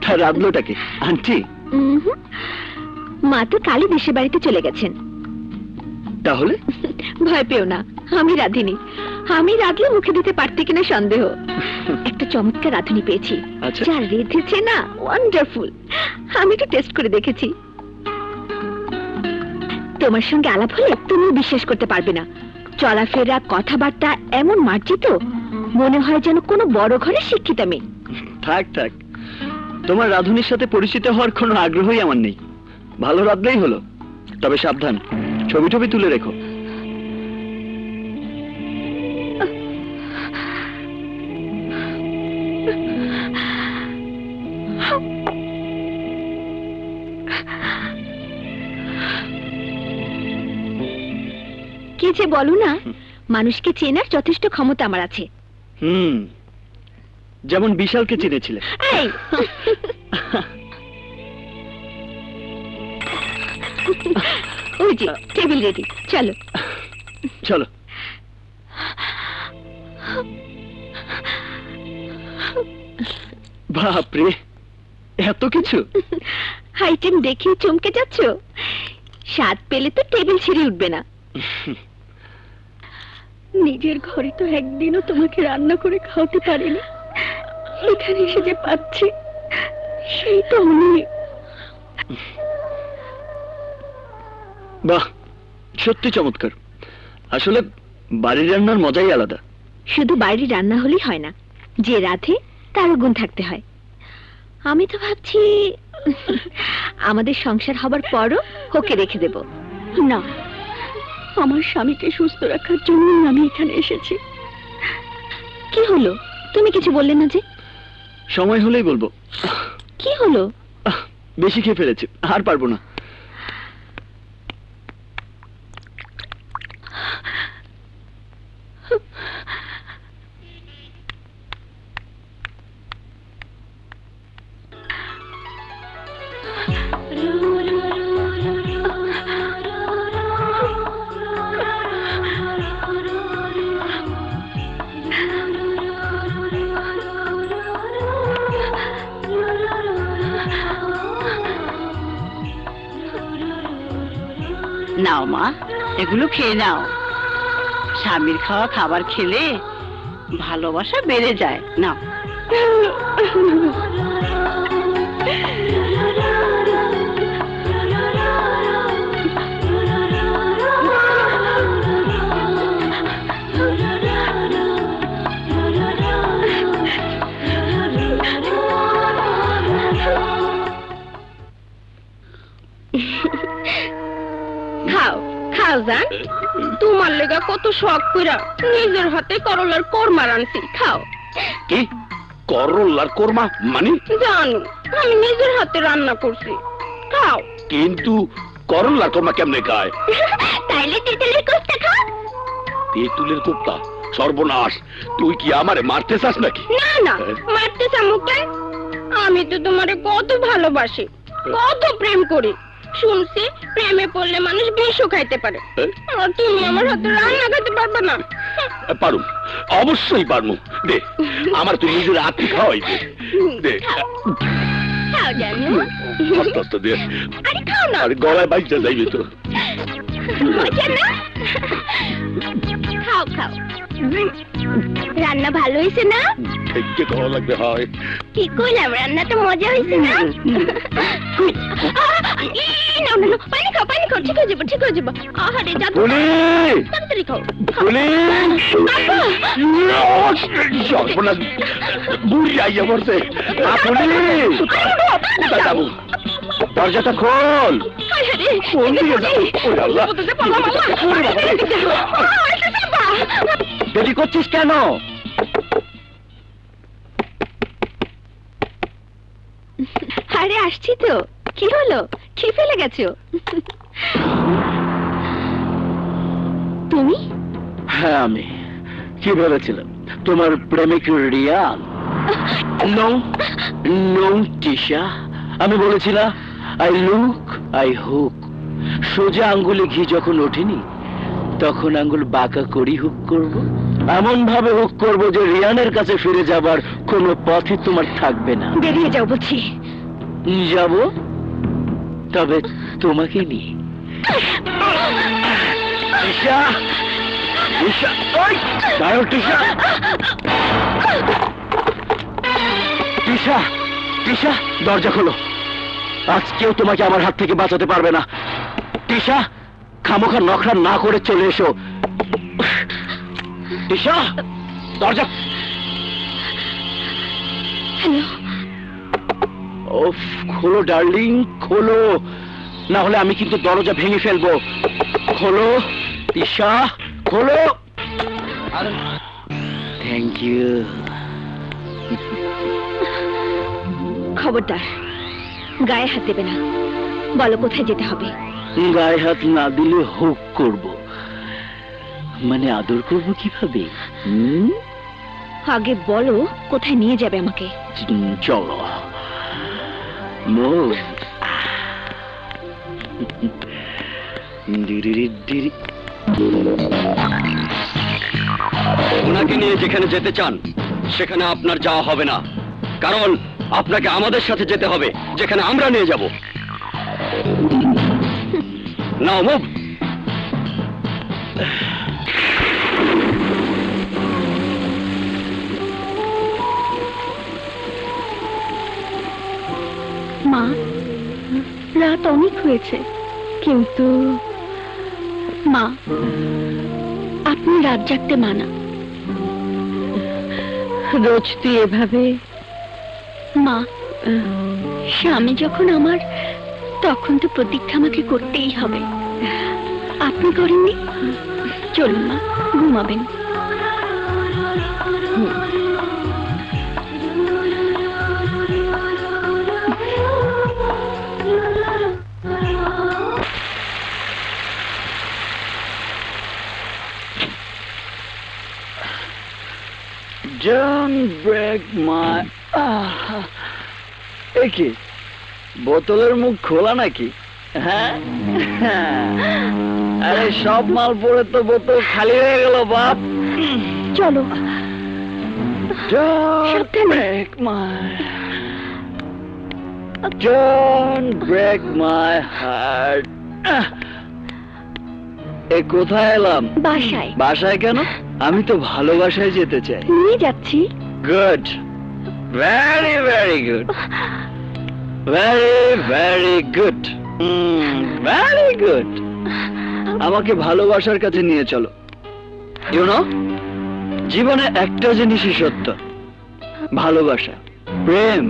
তা রাঁধলোটা কে? আন্টি? মা তো কালই দেশের বাড়িতে চলে গেছেন। তাহলে? ভয় পেও না, আমি রাঁধিনি। আমি রাঁধলে মুখে দিতে পারতে কিনা সন্দেহ। একটা চমৎকার রাঁধুনি পেয়েছি, আচ্ছা। যা রেঁধেছে না, ওয়ান্ডারফুল। আমি তো টেস্ট করে দেখেছি। তোমার সঙ্গে আলাপ হলে তুমি বিশ্বাস করতে পারবে না। চলাফেরা, কথাবার্তা এমন মার্জিত, মনে হয় যেন কোনো বড় ঘরে শিক্ষিতা মেয়ে। থাক থাক, তোমার রাঁধুনির সাথে পরিচিত হওয়ার কোনো আগ্রহই আমার নেই। ভালো রাঁধলেই হলো। তবে সাবধান, ছবি টবি তুলে রেখো। কে যে বলো না, মানুষকে চেনার যথেষ্ট ক্ষমতা আমার আছে। যেমন বিশালকে চিনেছিলে। এই, ওই যে টেবিল রেডি, চলো চলো। বাপরে, এত কিছু! আইটেম দেখে চমকে যাচ্ছ? স্বাদ পেলে তো টেবিল ছেড়ে উঠবে না। নিজের ঘরে তো একদিনও তোমাকে রান্না করে খাওয়াতে পারিনি, এখানে এসে যে পাচ্ছি সেই তো অনেক। বাহ, সত্যি চমৎকার। আসলে বাড়ির রান্নার মজাই আলাদা। শুধু বাইরের রান্না হলেই হয় না, যে রাধে তারও গুণ থাকতে হয়। আমি তো ভাবছি আমাদের সংসার হবার পরও ওকে রেখে দেব। না, আমার স্বামীকে সুস্থ রাখার জন্যই আমি এখানে এসেছি। কি হলো, তুমি কিছু বললে না যে? সময় হলেই বলবো। কি হলো? বেশি খেয়ে ফেলেছি, আর পারবো না। নাও মা, এগুলো খেয়ে নাও। স্বামীর খাওয়া খাবার খেলে ভালোবাসা বেড়ে যায়। নাও। খাও খাও জান, তোমার লেগা কত শখ কইরা নিজের হাতে করলার কোরমা রাঁধছি, খাও। কি করলার কোরমা? মানে? জানো, আমি নিজের হাতে রান্না করছি, খাও। কিন্তু করলার কোরমা কেমনে খায়? তাইলে তেঁতুলের কোফতা খাও। তেঁতুলের কোফতা? সর্বনাশ, তুই কি আমারে মারতে চাস নাকি? না না, মারতে চামু কেন? আমি তো তোমারে কত ভালোবাসি, কত প্রেম করি। শুনছি প্রেমে পড়লে মানুষ বিষও খাইতে পারে, আর তুমি আমার হাতে রান্না খেতে পারবে না। পারুম, অবশ্যই পারমু। দে, আমার তুই নিজের হাতে খাওয়াই দে। দে, খাও জানো। আস্তে আস্তে দে। আরে খাও না। আরে গলায় বাইচা যাইবে তো। মজা না? খাও খাও রান্না ভালো হয়েছে না? দেখতে ভালো লাগবে হয়। কি কইলাম, রান্নাটা মজা হয়েছে না? না না না, পানি খাও পানি খাও, ঠিক হয়ে যাবো ঠিক হয়ে যাবো। আহারে যা বলি তাড়াতাড়ি খাও। বলি বুড়ি আইয়া পড়ছে। কোথায় যাবো? দরজাটা খোল। কোন দিকে যাবো? ওরে আল্লাহ, দেরি করছিস কেন? আরে আসছি তো। কি হলো, খেয়ে ফেলে গেছো? তুমি? হ্যাঁ আমি। কি ভেবেছিলাম তোমার প্রেমিক রিয়ান? নো নো টিশা, আমি বলেছিলাম আই লুক আই হুক। সোজা আঙ্গুলে ঘি যখন ওঠেনি তখন আঙ্গুল বাঁকা করি হুক করব, এমন ভাবে হুক করব যে রিয়ানের কাছে ফিরে যাবার কোনো পথই তোমার থাকবে না। বেরিয়ে যাও বলছি। যাব, তবে তোমাকে নিয়ে। টিশা টিশা, ওই দাঁড়াও টিশা। টিশা টিশা, দরজা খোলো। আজ কেউ তোমাকে আমার হাত থেকে বাঁচাতে পারবে না। টিশা, খামোখা নখরা না করে চলে এসো। টিশা, দরজা। হ্যালো। ওফ, খোলো ডার্লিং খোলো, না হলে আমি কিন্তু দরজা ভেঙে ফেলবো। খোলো টিশা, খোলো। Thank you. খবরদার গায়ে হাত দেবে না। বলো কোথায় যেতে হবে? গায়ে হাত না দিলে হুক করব, মানে আদর করব কিভাবে? আগে বলো কোথায় নিয়ে যাবে আমাকে। চলো মোর। ওনাকে নিয়ে যেখানে যেতে চান সেখানে আপনার যাওয়া হবে না, কারণ আপনাকে আমাদের সাথে যেতে হবে যেখানে আমরা নিয়ে যাব। নাও মুভ। মা, রাত অনেক হয়েছে, কিন্তু মা আপনি রাত জাগতে মানা। রোজ তুই এভাবে? মা, স্বামী যখন আমার, তখন তো প্রতীক্ষা আমাকে করতেই হবে। আপনি করেননি? চলুন মা, ঘুমাবেন। Don't break my... কি বোতলের মুখ খোলা নাকি? হ্যাঁ, আরে সব মাল পড়ে তো বোতল খালি হয়ে গেল বাপ। চলো। Don't break my... Don't break my heart. এ কোথায় এলাম? বাসায়। বাসায় কেন? আমি তো ভালোবাসায় যেতে চাই। নিয়ে যাচ্ছি। Good, very very good, very very good, very good. আমাকে ভালোবাসার কাছে নিয়ে চলো। ইউ নো, জীবনে একটা জিনিসই সত্য, ভালোবাসা, প্রেম।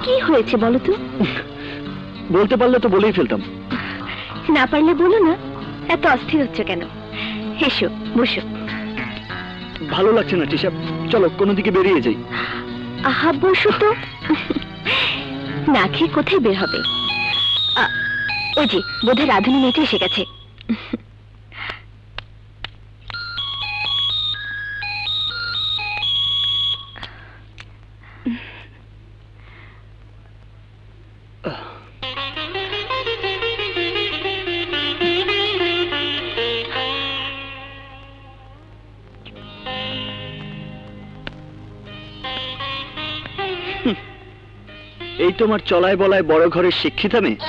কি হয়েছে বলো তো? বলতে পারলে তো বলেই ফেলতাম। না পারলে বলো না, এত অস্থির হচ্ছে কেন? এসো, বসো। ভালো লাগছে না টিশা, চলো কোনো দিকে বেরিয়ে যাই। আহা, বসো তো। না খেয়ে কোথায় বের হবে? ওই যে বোধহয় রাধুনী মেয়েটি এসে গেছে। এই তোমার চলায় বলায় বড় ঘরের শিক্ষিতা মেয়ে।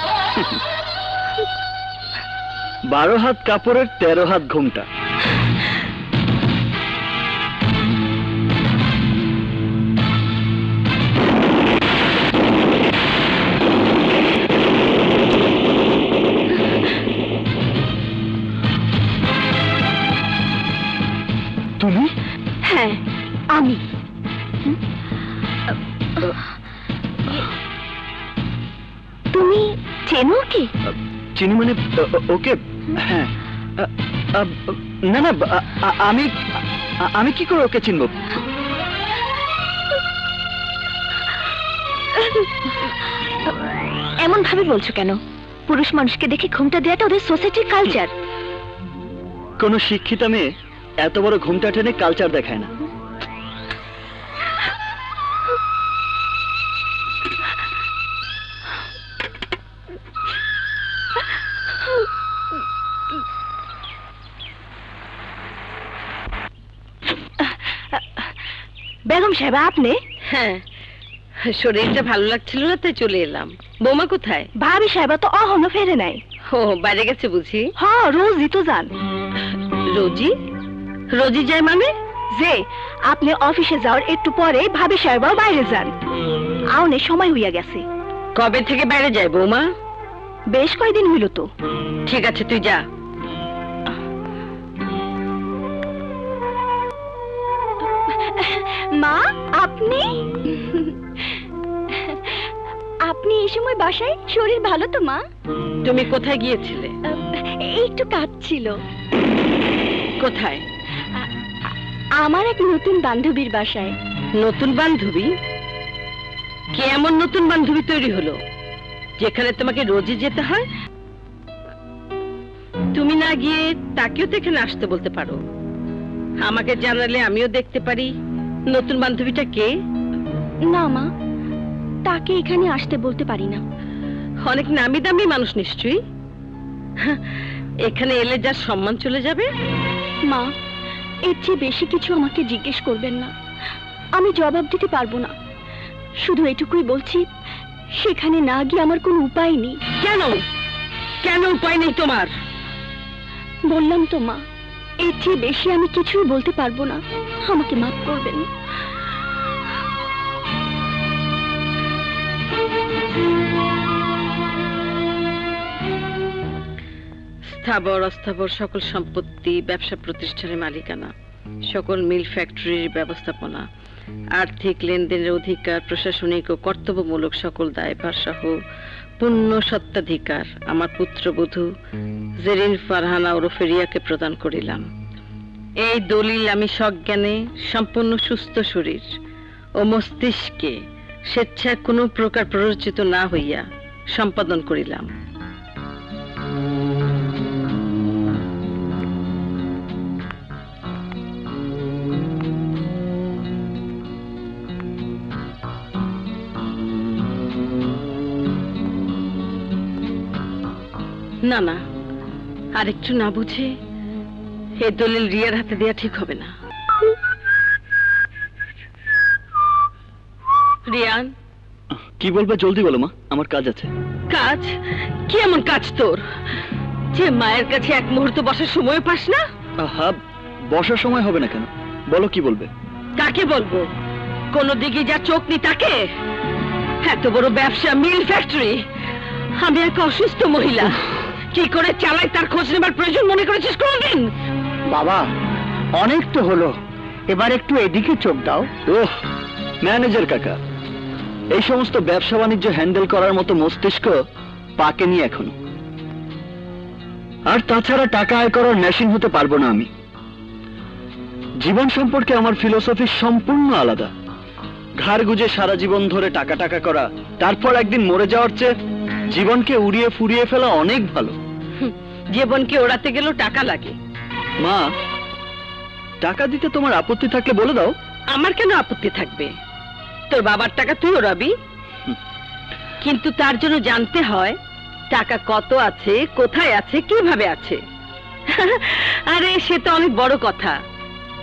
12 হাত কাপড়ের 13 হাত ঘোমটা। তুমি? হ্যাঁ, আমি। তুমি চেনো কি? চিনি মানে ওকে? হ্যাঁ। না না, আমি কি করে ওকে চিনব? এমন ভাবে বলছো কেন? পুরুষ মানুষকে দেখে ঘুমটা দেওয়াটা ওদের সোসাইটির কালচার। কোন শিক্ষিতা মেয়ে এত বড় ঘুমটা টেনে কালচার দেখায় না। বেগম সাহেব, আপনি? হ্যাঁ, শরীরটা ভালো লাগছিল না তাই চলে এলাম। বৌমা কোথায়? ভাবি সাহেব তো অহনো ফেরে নাই। ও, বাইরে গেছে বুঝি? হ্যাঁ, রোজই তো যান। রোজি? রোজি যায় মানে? যে আপনি অফিসে যাওয়ার একটু পরে ভাবি সাহেবও বাইরে যান। আউনে সময় হইয়া গেছে। কবে থেকে বাইরে যায় বৌমা? বেশ কয়দিন হইল তো। ঠিক আছে, তুই যা। মা, আপনি? আপনি এই সময় বাসায়? শরীর ভালো তো মা? তুমি কোথায় গিয়েছিলে? একটু কাঁদছিল। কোথায়? আমার এক নতুন বান্ধবীর বাসায়। নতুন বান্ধবী? কে এমন নতুন বান্ধবী তৈরি হলো যেখানে তোমাকে রোজই যেতে হয়? তুমি না গিয়ে তাকেও তো এখানে আসতে বলতে পারো। আমাকে জানালে আমিও দেখতে পারি নতুন বান্ধবীটা কে। না মা, তাকে এখানে আসতে বলতে পারি না। অনেক নামি দামি মানুষ নিশ্চয়ই। এখানে এলে যার সম্মান চলে যাবে। মা, এর চেয়ে বেশি কিছু আমাকে জিজ্ঞেস করবেন না, আমি জবাব দিতে পারবো না। শুধু এটুকুই বলছি, সেখানে না গিয়ে আমার কোনো উপায় নেই। কেন? কেন উপায় নেই তোমার? বললাম তো মা, এর চেয়ে বেশি আমি কিছুই বলতে পারবো না, আমাকে মাফ করবেন। স্থাবর অস্থাবর সকল সম্পত্তি, ব্যবসা প্রতিষ্ঠানের মালিকানা, সকল মিল ফ্যাক্টরির ব্যবস্থাপনা, আর্থিক লেনদেনের অধিকার, প্রশাসনিক ও কর্তব্যমূলক সকল দায়ভার সহ পূর্ণ সত্ত্বাধিকার আমার পুত্রবধূ জেরিন ফারহানা ওরফে রিয়াকে প্রদান করিলাম। এই দলিল আমি সজ্ঞানে সম্পূর্ণ সুস্থ শরীর ও মস্তিষ্কে স্বেচ্ছায় কোনো প্রকার প্ররোচিত না হইয়া সম্পাদন করিলাম। না না, আর একটু না বুঝে এই দলিল রিয়ার হাতে দেয়া ঠিক হবে না। রিয়ান, কি বলবে জলদি বলো মা, আমার কাজ আছে। কাজ? কি এমন কাজ তোর যে মায়ের কাছে এক মুহূর্ত বসার সময় পাস না? আহা, বসার সময় হবে না কেন, বলো কি বলবে। কাকে বলবো? কোন দিকে যা চোখ নি তাকে? এত বড় ব্যবসা, মিল ফ্যাক্টরি, আমি এক অসুস্থ মহিলা, কি করে চালাই তার খোঁজ নেবার প্রয়োজন মনে করেছিস কোনদিন? বাবা, অনেক তো হলো, এবার একটু এদিকে চোখ দাও। ওহ ম্যানেজার কাকা, এই সমস্ত ব্যবসা বাণিজ্য হ্যান্ডেল করার মতো মস্তিষ্ক পাকেনি এখনো। আর তাছাড়া টাকা আয় করার মেশিন হতে পারবো না আমি। জীবন সম্পর্কে আমার ফিলোসফি সম্পূর্ণ আলাদা। ঘাড় গুজে সারা জীবন ধরে টাকা টাকা করা, তারপর একদিন মরে যাওয়ার চেয়ে জীবনকে উড়িয়ে ফুরিয়ে ফেলা অনেক ভালো। জীবনকে ওড়াতে গেলেও টাকা লাগে। মা, টাকা দিতে তোমার আপত্তি থাকলে বলে দাও। আমার কেন আপত্তি থাকবে? তোর বাবার টাকা তুই ওড়াবি, কিন্তু তার জন্য জানতে হয় টাকা কত আছে, কোথায় আছে, কিভাবে আছে। আরে সে তো অনেক বড় কথা,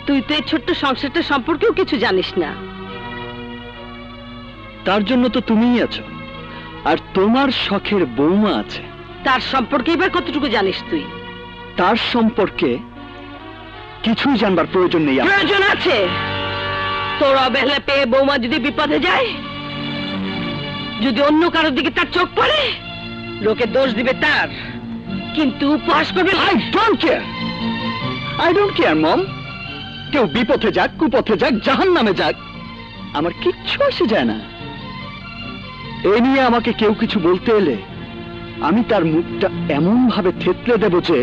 তুই তো এই ছোট্ট সংসারটা সম্পর্কেও কিছু জানিস না। তার জন্য তো তুমিই আছো, আর তোমার শখের বৌমা আছে। তার সম্পর্কে এবার কতটুকু জানিস তুই? তার সম্পর্কে কিছুই জানবার প্রয়োজন নেই। প্রয়োজন আছে। তোর অবহেলা পেয়ে বৌমা যদি বিপদে যায়, যদি অন্য কারোর দিকে তার চোখ পড়ে, লোকে দোষ দিবে তার, কিন্তু উপহাস করবে। I don't care, I don't care mom. কেউ বিপথে যাক, কুপথে যাক, জাহান্নামে যাক, আমার কিচ্ছু আসে যায় না। এ নিয়ে আমাকে কেউ কিছু বলতে এলে আমি তার মুখটা এমন ভাবে থেতলে দেব যে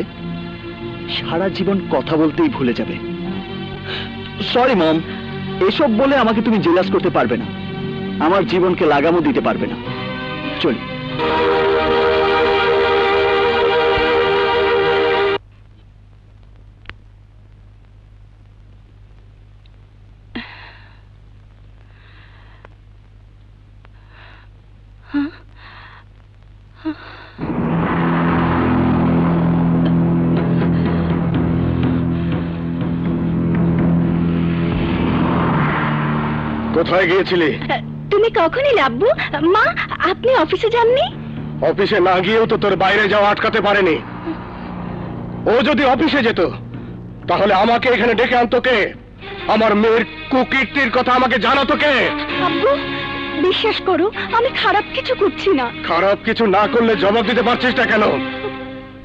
সারা জীবন কথা বলতেই ভুলে যাবে। সরি মম, এসব বলে আমাকে তুমি জেলাস করতে পারবে না, আমার জীবনকে লাগামও দিতে পারবে না। চলি। কোথায় গিয়েছিলে? তুমি কখন এলে আব্বু? মা, আপনি অফিসে যাননি? অফিসে না গিয়েও তো তোর বাইরে যাওয়া আটকাতে পারেনি। ও যদি অফিসে যেত তাহলে আমাকে এখানে ডেকে আনতো কে? আমার মেয়ের কুকীর্তির কথা আমাকে জানাতো কে? আব্বু, বিশ্বাস করো, আমি খারাপ কিছু করছি না। খারাপ কিছু না করলে জবাব দিতে পারছিস না কেন?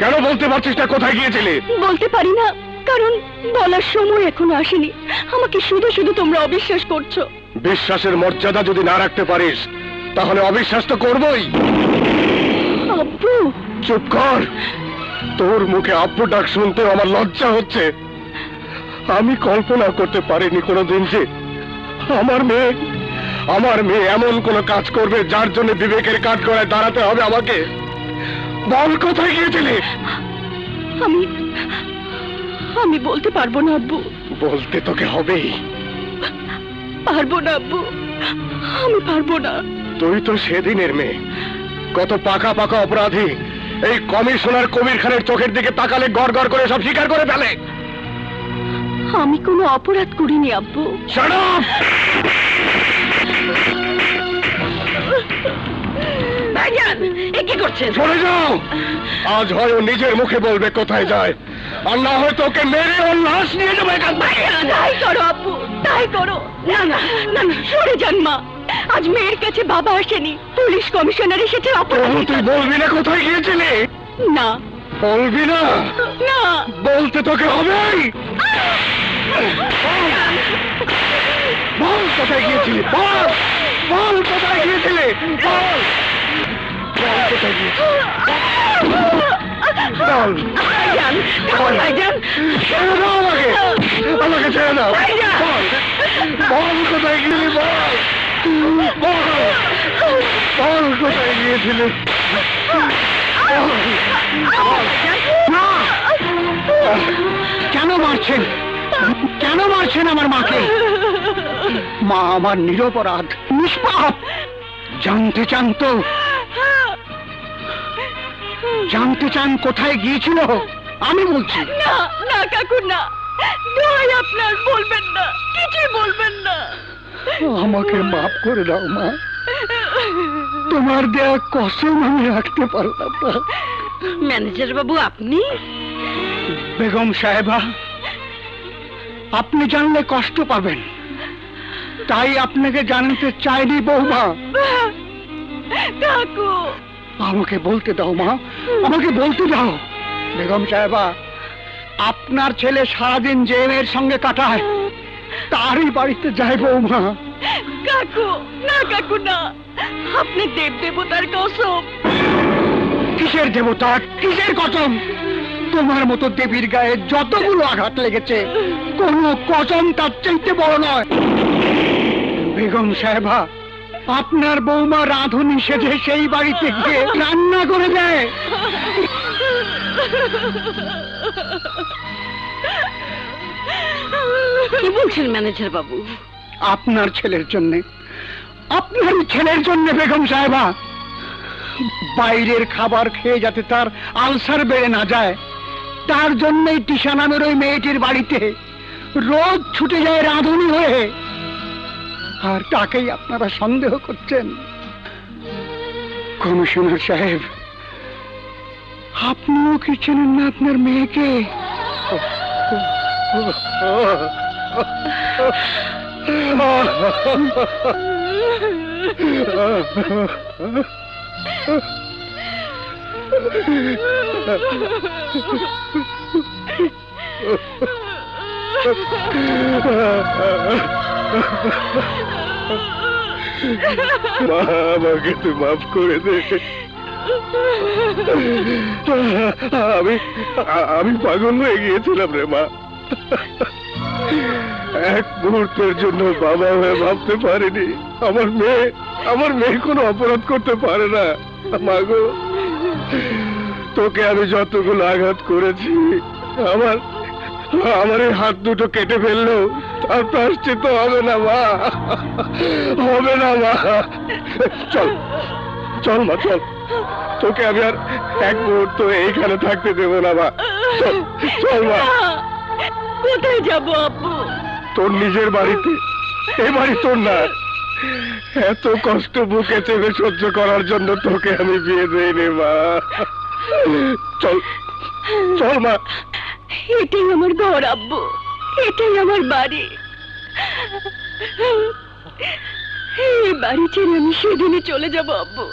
কেন বলতে পারছিস না কোথায় গিয়েছিলে? বলতে পারি না, কারণ বলার সময় এখনো আসেনি। আমাকে শুধু শুধু তোমরা অবিশ্বাস করছো। বিশ্বাসের মর্যাদা যদি না রাখতে পারিস তাহলে অবিশ্বাস তো করবই। আব্বু, চুপ কর। তোর মুখে আব্বু ডাক শুনতে আমার লজ্জা হচ্ছে। আমি কল্পনা করতে পারিনি কোনোদিন যে আমার মেয়ে এমন কোন কাজ করবে যার জন্য বিবেকের কাঠগড়ায় দাঁড়াতে হবে আমাকে। বল কোথায় গিয়েছিলে? আমি বলতে পারবো না আব্বু। বলতে তোকে হবেই। পারবো না আব্বু, আমি পারবো না। তুই তো সেদিনের মেয়ে। কত পাকা পাকা অপরাধী এই কমিশনার কবির খানের চোখের দিকে তাকালে গড় গড় করে সব স্বীকার করে ফেলে। আমি কোনো অপরাধ করিনি আব্বু। Shut up! ভাইজান, এ কি করছেন? চলে যাও। আজ হয় ও নিজের মুখে বলবে কোথায় যায়, আর না হয়তো ওকে মেরে ওর লাশ নিয়ে যাবে এখান থেকে। তাই করো আব্বু, তাই করো। না না না না, সরে যান মা। আজ মেয়ের কাছে বাবা আসেনি, পুলিশ কমিশনার এসেছে। তবু তুই বলবি না কোথায় গিয়েছিলি? না, বলবি না? না বলতে তোকে হবেই। বল কোথায় গিয়েছিলি, বল বল কোথায় গিয়েছিলি, বল বল কোথায় গিয়েছিলি, বল। ভাইজান, ভাইজান, ছেড়ে দাও আমাকে, আমাকে ছেড়ে দাও। বল বল কোথায় গিয়েছিলি, বল বল বল কোথায় গিয়েছিলি, কেন মারছেন, কেন মারছেন আমার মাকে? মা আমার নিরপরাধ, নিষ্পাপ। জানতে চান তো? জানতে চান কোথায় গিয়েছিল? আমি বলছি। না না কাকু, না, দোহাই আপনার, বলবেন না, কিছুই বলবেন না। আমাকে মাফ করে দাও মা, তোমার দেয়া কসম আমি রাখতে পারলাম না। ম্যানেজার বাবু, আপনি? বেগম সাহেবা, আপনি জানলে কষ্ট পাবেন, তাই আপনাকে জানাতে চাইনি বৌমা। কাকু, আমাকে বলতে দাও মা, আমাকে বলতে দাও। বেগম সাহেবা, আপনার ছেলে সারাদিন যে মেয়ের সঙ্গে কাটায় তারই বাড়িতে যায় বৌমা। কাকু, না কাকু, না, আপনি দেব দেবতার কসম। কিসের দেবতা, কিসের কসম? তোমার মতো দেবীর গায়ে যতগুলো আঘাত লেগেছে, কোনো কসম তার চাইতে বড় নয়। বেগম সাহেবা, আপনার বৌমা রাঁধুনি সেজে সেই বাড়িতে গিয়ে রান্না করে দেয়। কি বলছেন ম্যানেজার বাবু? আপনার ছেলের জন্য, আপনার ছেলের জন্য বেগম সাহেবা, বাইরের খাবার খেয়ে যাতে তার আলসার বেড়ে না যায়, তার জন্যই টিশা নামের ওই মেয়েটির বাড়িতে রোজ ছুটে যায় রাঁধুনি হয়ে। আর তাকেই আপনারা সন্দেহ করছেন। কমিশনার সাহেব, আপনিও কি চেনেন না আপনার মেয়েকে? মা, আমাকে তুই মাফ করে দে। আমি পাগল হয়ে গিয়েছিলাম রে মা। এক মুহূর্তের জন্য বাবা হয়ে ভাবতে পারিনি আমার মেয়ে কোনো অপরাধ করতে পারে না। মাগো, তোকে আমি যতগুলো আঘাত করেছি, আমার এই হাত দুটো কেটে ফেললেও তার প্রায়শ্চিত্ত হবে না মা, হবে না মা। চল চল মা, চল, তোকে আমি আর এক মুহূর্ত এইখানে থাকতে দেবো না মা। চল মা। কোথায় যাবো আব্বু? তোর নিজের বাড়িতে। এই বাড়ি তোর না। এত কষ্ট বুকে চেপে সহ্য করার জন্য তোকে আমি বিয়ে দেইনি মা। চল চল মা। এটাই আমার ঘর আব্বু, এটাই আমার বাড়ি। এই বাড়ি ছেড়ে আমি সেদিনই চলে যাব আব্বু,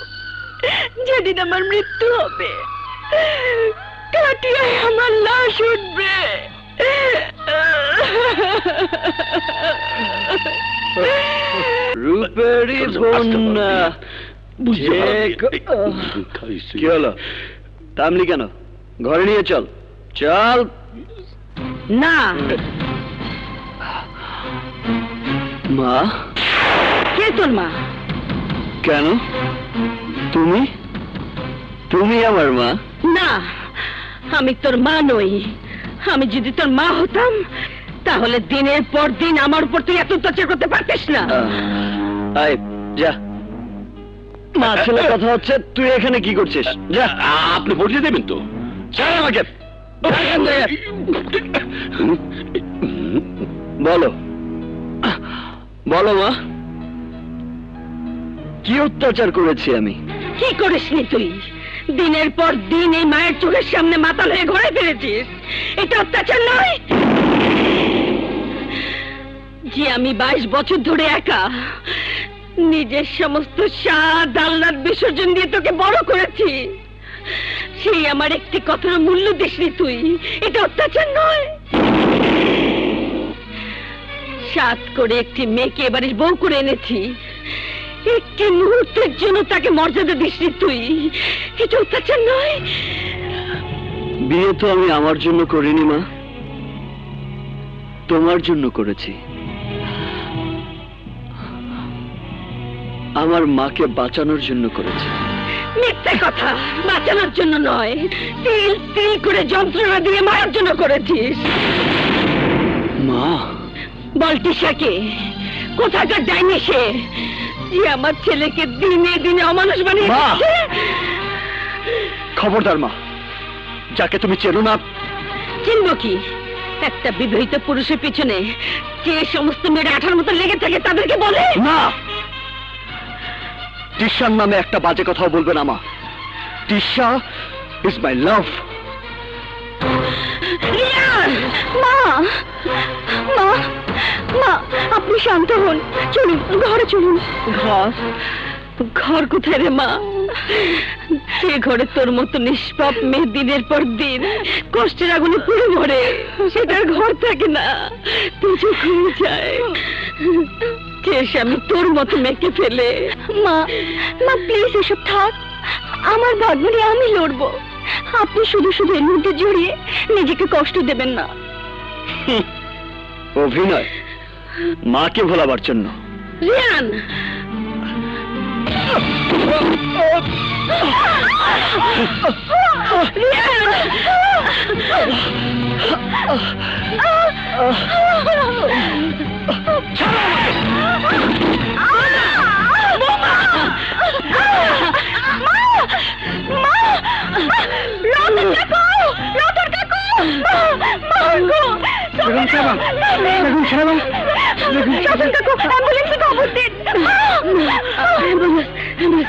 যেদিন আমার মৃত্যু হবে। কাটিয়ায় আমার লাশ উঠবে। রূপেরই বন্যা। কি হলো, থামলি কেন? ঘরে নিয়ে চল, চল। না। মা? কে তোর মা? কেন? তুমি আমার মা? না, আমি তোর মা নই। আমি যদি তোর মা হতাম, তাহলে দিনের পর দিন আমার উপর তুই এত অত্যাচার করতে পারতিস না। আয় যা, মা ছেলে কথা হচ্ছে, তুই এখানে কি করছিস? যা। আপনি পড়িয়ে দেবেন তো? ছাড় আমাকে। বলো বলো মা, কি অত্যাচার করেছি আমি? কি করিসনি তুই? দিনের পর দিন এই মায়ের চোখের সামনে মাতাল হয়ে ঘুরে ফিরেছিস। এটা অত্যাচার নয়? যে আমি 22 বছর ধরে একা নিজের সমস্ত স্বাদ আহ্লাদ বিসর্জন দিয়ে তোকে বড় করেছি, সেই আমার একটি কথার মূল্য দিসনি তুই। এটা অত্যাচার নয়? সাত করে একটি মেয়েকে এবারের বউ করে এনেছি, একটি মুহূর্তের জন্য তাকে মর্যাদা দিসনি তুই। এটা অত্যাচার নয়? বিয়ে তো আমি আমার জন্য করিনি মা, তোমার জন্য করেছি। আমার মাকে বাঁচানোর জন্য করেছি। মিথ্যে কথা, বাঁচানোর জন্য নয়, তিল তিল করে যন্ত্রণা দিয়ে মারার জন্য করেছিস। মা বল টিশাকে, কোথাকার ডাইনি সে, যে আমার ছেলেকে দিনে দিনে অমানুষ বানিয়ে মা! দিচ্ছে? খবরদার মা, যাকে তুমি চেনো না। চিনব কি? একটা বিবাহিত পুরুষের পিছনে যে সমস্ত মেয়েরা আঠার মতো লেগে থাকে তাদেরকে বলে না, টিশার নামে একটা বাজে কথাও বলবে না মা। টিশা ইজ মাই লাভ। মা, মা, মা, আপনি শান্ত হন, চলুন ঘরে চলুন। ঘর? ঘর কোথায় রে মা? যে ঘরে তোর মতো নিষ্পাপ মেয়ে দিনের পর দিন কষ্টের আগুনে পুড়ে মরে, সেটার ঘর থাকে না, তুই হয়ে যায়। যে স্বামী তোর মতো মেয়েকে ফেলে। মা, মা প্লিজ এসব থাক, আমার ভাগ্য নিয়ে আমি লড়বো। আপনি শুধু শুধু এর মধ্যে জড়িয়ে নিজেকে কষ্ট দেবেন না। অভিনয়, মাকে ভোলাবার জন্য। রিয়ান,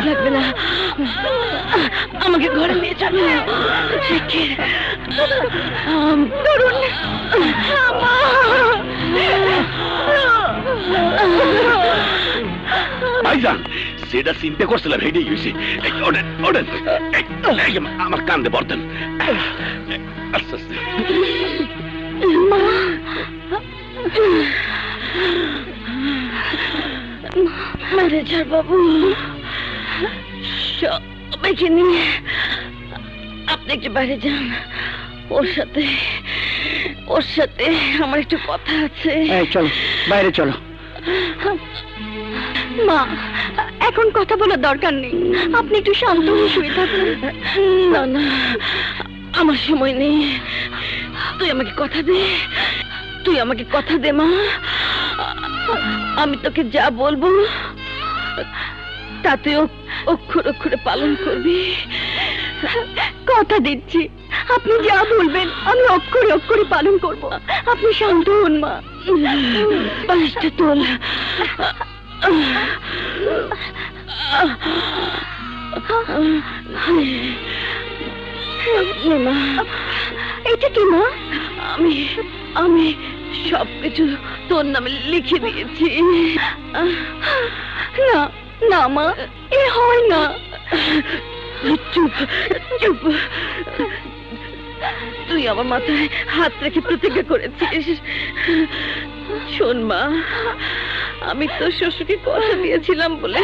লাগবে না, আমাকে ঘরে নিয়ে চলো। ধরুন ভাইজান, সেটা চিন্তা করছিলাম, হেঁটেই গেছি। ওঠেন ওঠেন, আমার কান্দে পড়তেন। আস্তে আস্তে। ম্যানেজার বাবু, সবাইকে নিয়ে আপনি একটু বাইরে যান। ওর সাথে আমার একটু কথা আছে। চলো বাইরে চলো। মা, এখন কথা বলার দরকার নেই, আপনি একটু শান্ত হয়ে শুয়ে থাকুন। না না, আমার সময় নেই। তুই আমাকে কথা দে মা। আমি তোকে যা বলবো তা তুই অক্ষর অক্ষরে পালন করবি। কথা দিচ্ছি, আপনি যা বলবেন আমি অক্ষরে অক্ষরে পালন করব। আপনি শান্ত হন মা। বালিশটা তোল। মা, এটা কি মা? আমি সবকিছু তোর নামে লিখে দিয়েছি। না না মা, এ হয় না। চুপ চুপ। তুই আমার মাথায় হাত রেখে প্রতিজ্ঞা করেছিস। শোন মা, আমি তোর শ্বশুরকে কথা দিয়েছিলাম বলে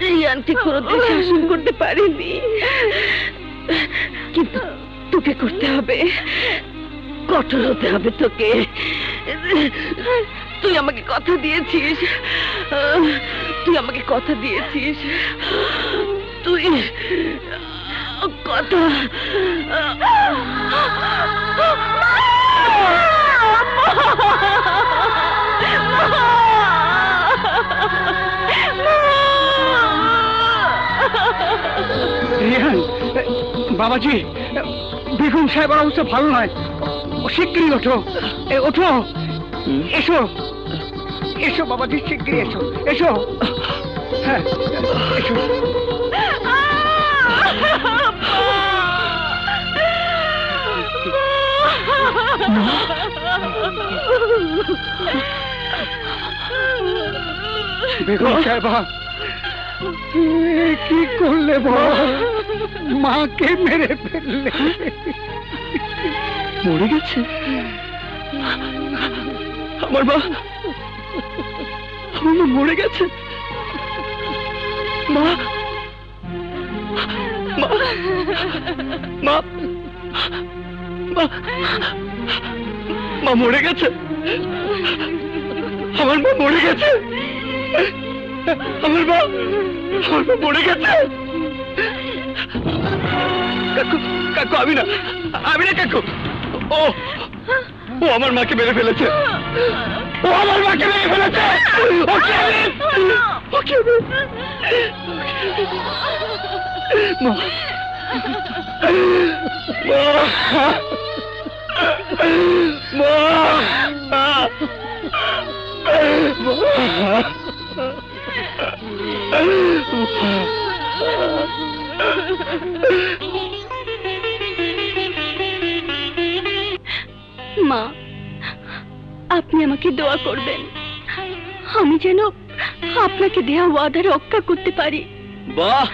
রিয়ানকে কোনোদিন শাসন করতে পারিনি, কিন্তু তোকে করতে হবে, কঠোর হতে হবে তোকে। তুই আমাকে কথা দিয়েছিস, তুই কথা। রিহান, বাবাজি, বেগম সাহেবের অবস্থা ভালো নয়, শিগগিরই ওঠো। ওঠো, এসো এসো বাবাজি, শিগগিরই এসো। এসো, হ্যাঁ এসো। বেগম সাহেবা, কি করলে বাবা? মাকে মেরে ফেললে। মরে গেছে আমার মা, আমার মা মরে গেছে। মা মা মা মা মা মরে গেছে, আমার মা মরে গেছে, আমার মা মরে গেছে। কাকু কাকু, আমি না কাকু, ও ও আমার মাকে মেরে ফেলেছে, ও আমার মাকে মেরে ফেলেছে। মা মা, আপনি আমাকে দোয়া করবেন, আমি যেন আপনাকে দেয়া ওয়াদা রক্ষা করতে পারি। বাহ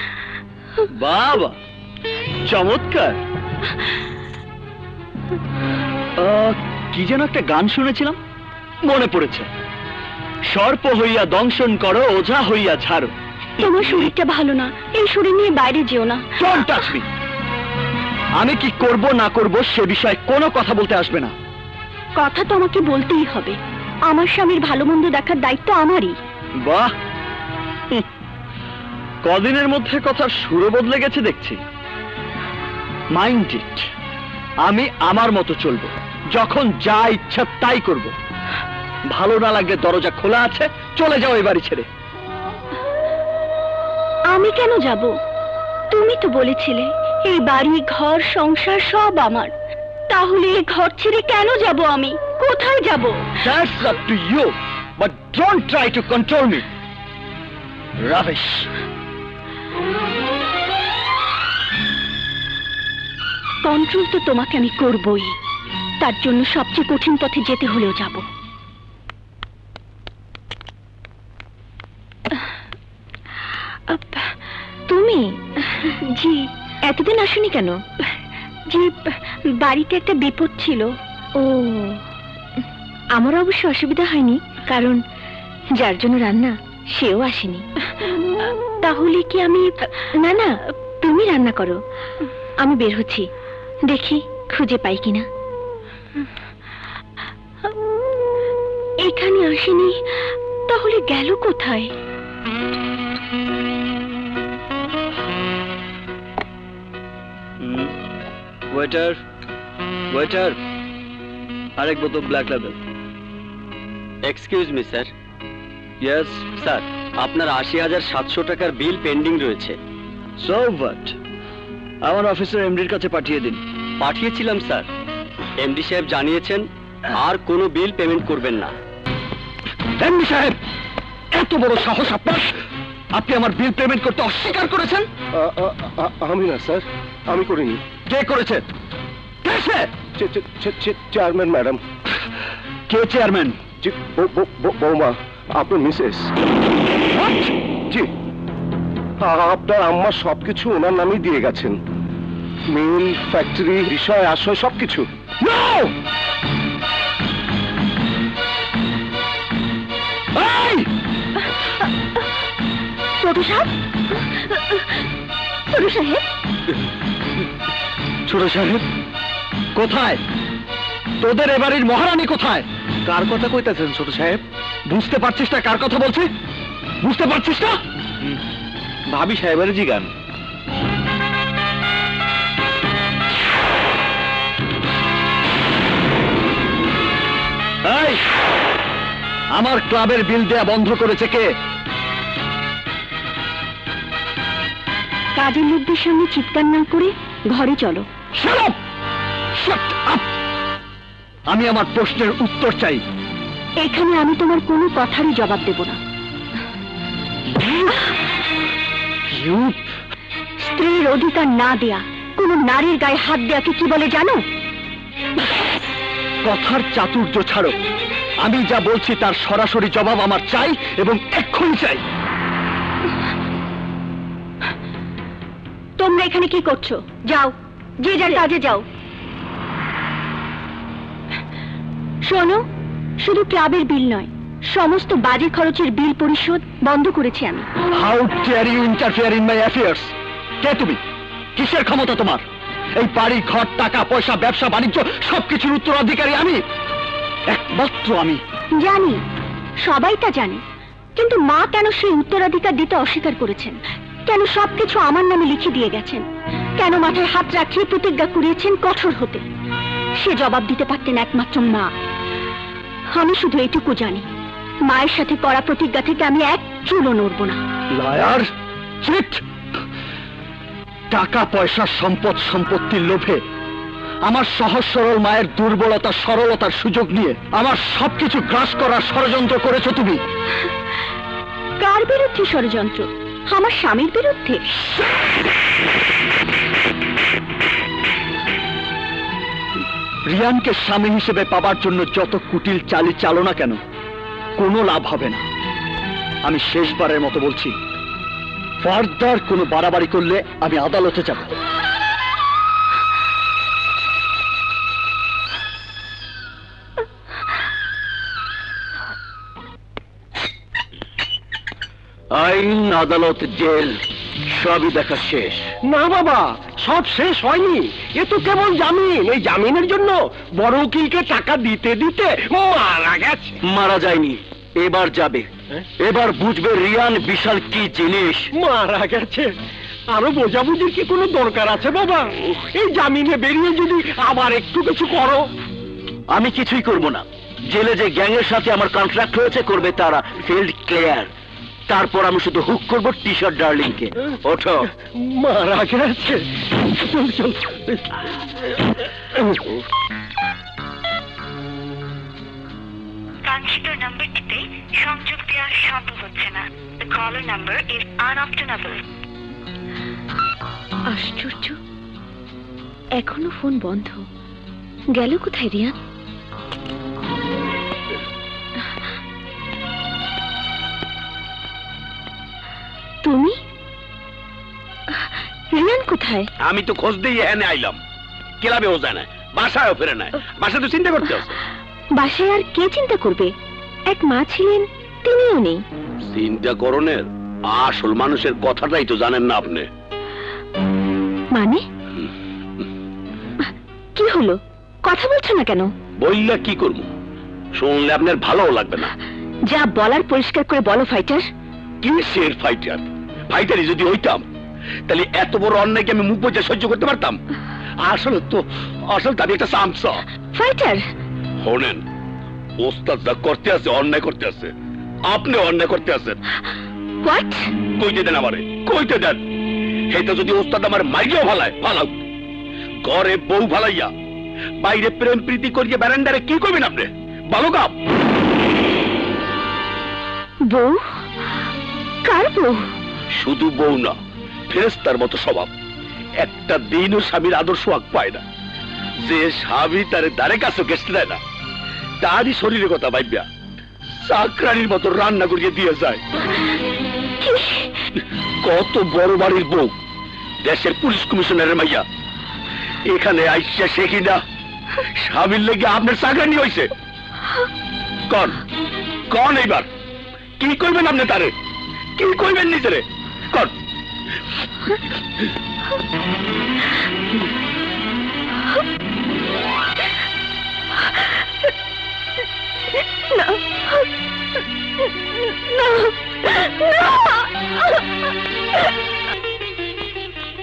বাবা, চমৎকার। কি যেন একটা গান শুনেছিলাম, মনে পড়েছে। সর্প হইয়া দংশন করো, ওঝা হইয়া ঝাড়ো। তোমার শরীরটা ভালো না, এই শরীর নিয়ে বাইরে যেও না। Don't touch me! আমি কি করব না করব সে বিষয়ে কোনো কথা বলতে আসবে না। কথা তো আমাকে বলতেই হবে, আমার স্বামীর ভালো মন্দ দেখার দায়িত্ব আমারই। বাহ, কদিনের মধ্যে কথার সুরও বদলে গেছে দেখছি। মাইন্ড ইট, আমি আমার মতো চলবো, যখন যা ইচ্ছা তাই করব। ভালো না লাগলে দরজা খোলা আছে, চলে যাও এই বাড়ি ছেড়ে। আমি কেন যাব? তুমি তো বলেছিলে এই বাড়ি ঘর সংসার সব আমার, তাহলে এই ঘর ছেড়ে কেন যাব আমি? কোথায় যাব? That's up to you, but don't try to control me. Rubbish. Control তো তোমাকে আমি করবই, তার জন্য সবচেয়ে কঠিন পথে যেতে হলেও যাব। তুমি? জি। এতদিন আসনি কেন? জি, বাড়িতে একটা বিপদ ছিল। ও, আমার অবশ্য অসুবিধা হয়নি, কারণ যার জন্য রান্না সেও আসেনি। তাহলে কি আমি? না না, তুমি রান্না করো, আমি বের হচ্ছি, দেখি খুঁজে পাই কিনা। এখানে আসেনি, তাহলে গেল কোথায়? ওয়েটার, ওয়েটার, আরেক বোতল black label. Excuse me sir. Yes sir, আপনার ৮০,৭০০ টাকার বিল পেন্ডিং রয়েছে। So what? আমার অফিসার এমডির কাছে পাঠিয়ে দিন। পাঠিয়েছিলাম স্যার, এমডি সাহেব জানিয়েছেন আর কোনো বিল পেমেন্ট করবেন না। এমডি সাহেব, এত বড় সাহস আপনার! আপনি আমার বিল পেমেন্ট করতে অস্বীকার করেছেন? আমি না স্যার, আমি করিনি। কে করেছে? Chairman madam. কে চেয়ারম্যান? জি, বৌমা, আপনার মিসেস। জি, আপনার আম্মা সবকিছু ওনার নামই দিয়ে গেছেন, মিল, ফ্যাক্টরি, বিষয় আশয় সবকিছু। ছোট সাহেব, ছোট সাহেব, ছোট সাহেব কোথায়? তোদের এবাড়ির মহারানী কোথায়? কার কথা কইতেছেন ছোট সাহেব? বুঝতে পারছিস না কার কথা বলছি? বুঝতে পারছিস না? ভাবি সাহেবের জিগান। এই, আমার ক্লাবের বিল দেয়া বন্ধ করেছে কে? কাজের লোকদের সামনে চিৎকার না করে ঘরে চলো। Shut up! Shut up! আমি আমার প্রশ্নের উত্তর চাই। এখানে আমি তোমার কোনো কথারই জবাব দেব না। স্ত্রীর অধিকার না দেয়া, কোন নারীর গায়ে হাত দেয়াকে কি বলে জানো? কথার চাতুর্য ছাড়ো, আমি যা বলছি তার সরাসরি জবাব আমার চাই এবং এক্ষুনি চাই। তোমরা এখানে কি করছো? যাও, যে যার কাজে যাও। শোনো, শুধু ক্লাবের বিল নয়, সমস্ত বাজে খরচের বিল পরিশোধ বন্ধ করেছি আমি। How dare you interfere in my affairs? কে তুমি? কিসের ক্ষমতা তোমার? এই বাড়ি, ঘর, টাকা পয়সা, ব্যবসা বাণিজ্য সবকিছুর উত্তরাধিকারী আমি, একমাত্র আমি। জানি, সবাই তা জানে, কিন্তু মা কেন সেই উত্তরাধিকার দিতে অস্বীকার করেছেন? কেন সবকিছু আমার নামে লিখে দিয়ে গেছেন? কেন মাথায় হাত রাখিয়ে প্রতিজ্ঞা করিয়েছেন কঠোর হতে? সে জবাব দিতে পারতেন একমাত্র মা। আমি শুধু এইটুকু জানি, মায়ের সাথে করা প্রতিজ্ঞা থেকে আমি এক চুলও নড়ব না। Liar, cheat! টাকা পয়সা, সম্পদ সম্পত্তির লোভে আমার সহজ সরল মায়ের দুর্বলতা সরলতার সুযোগ নিয়ে আমার সবকিছু গ্রাস করার ষড়যন্ত্র করেছো তুমি। কার বিরুদ্ধে ষড়যন্ত্র? আমার স্বামীর বিরুদ্ধে। রিয়ানকে স্বামী হিসেবে পাবার জন্য যত কুটিল চালি চালো না কেন, কোনো লাভ হবে না। আমি শেষবারের মতো বলছি, ফার্দার কোনো বাড়াবাড়ি করলে আমি আদালতে যাব। আইন, আদালত, জেল সবই দেখা শেষ। না বাবা, সব শেষ হয়নি। এ তো কেবল জামিন। এই জামিনের জন্য বড় উকিলকে টাকা দিতে দিতে মারা গেছে। মারা যায়নি, এবার যাবে। এবার বুঝবে রিয়ান বিশাল কি জিনিস। মারা গেছে? আরো বোঝাবুঝির কি কোনো দরকার আছে বাবা? এই জামিনে বেরিয়ে যদি আবার একটু কিছু করো। আমি কিছুই করব না। জেলে যে গ্যাংয়ের সাথে আমার কন্ট্রাক্ট হয়েছে করবে তারা, ফিল্ড ক্লিয়ার। তারপর আমি শুধু হুক করব টি শার্ট ডার্লিংকে। ওঠো। মারা গেছে? চল চল। কাঙ্ক্ষিত নাম্বারটিতে সংযোগ দেওয়া সম্ভব হচ্ছে না। The caller number is unobtainable. আশ্চর্য, এখনো ফোন বন্ধ। গেল কোথায় রিয়ান? তুমি? রিয়ান কোথায়? আমি তো খোঁজ দিয়ে এনে আইলাম। ক্লাবেও যায় না, বাসায়ও ফেরে নাই। বাসা তো চিন্তা করতে আছে। বাসায় আর কে চিন্তা করবে? এক মা ছিলেন, তিনিও নেই। চিন্তা করণের আসল মানুষের কথাটাই তো জানেন না আপনি। মানে কি হলো? কথা বলছো না কেন? বললে কি করবো? শুনলে আপনার ভালোও লাগবে না। যা বলার পরিষ্কার করে বলো ফাইটার। কিসের ফাইটার? ফাইটারই যদি হইতাম তাহলে এত বড় অন্যায়কে আমি মুখ বুজে সহ্য করতে পারতাম। আসলে আমি একটা সামসা ফাইটার। শোনেন, ওস্তাদ যা করতে আছে, অন্যায় করতে আছে, আপনি অন্যায় করতে আছেন। হোয়াট? কইতে দেন আমারে, কইতে দেন। এটা যদি ওস্তাদ আমার মাইরেও ফালাও, ঘরে বউ ফালাইয়া বাইরে প্রেম প্রীতি করিয়া ব্যারান্ডারে কি করবেন আপনি? ভালো কাপ। বউ? কার বউ? শুধু বউ না, ফেরেশতার মতো স্বভাব। একটা দিনও স্বামীর আদর্শ আগ পায় না। যে স্বামী তারে দ্বারে কাছে গেস্ট দেয় না, তারই শরীরের কথা ভাইবা চাকরানির মতো রান্না করিয়ে দিয়ে যায়। কত বড় বাড়ির বউ, দেশের পুলিশ কমিশনারের মাইয়া, এখানে আইসা সে কিনা স্বামীর লেগে আপনার চাকরানি হয়েছে। কন এইবার কি করবেন আপনি? তারে কি করবেন নিজেরে? কন।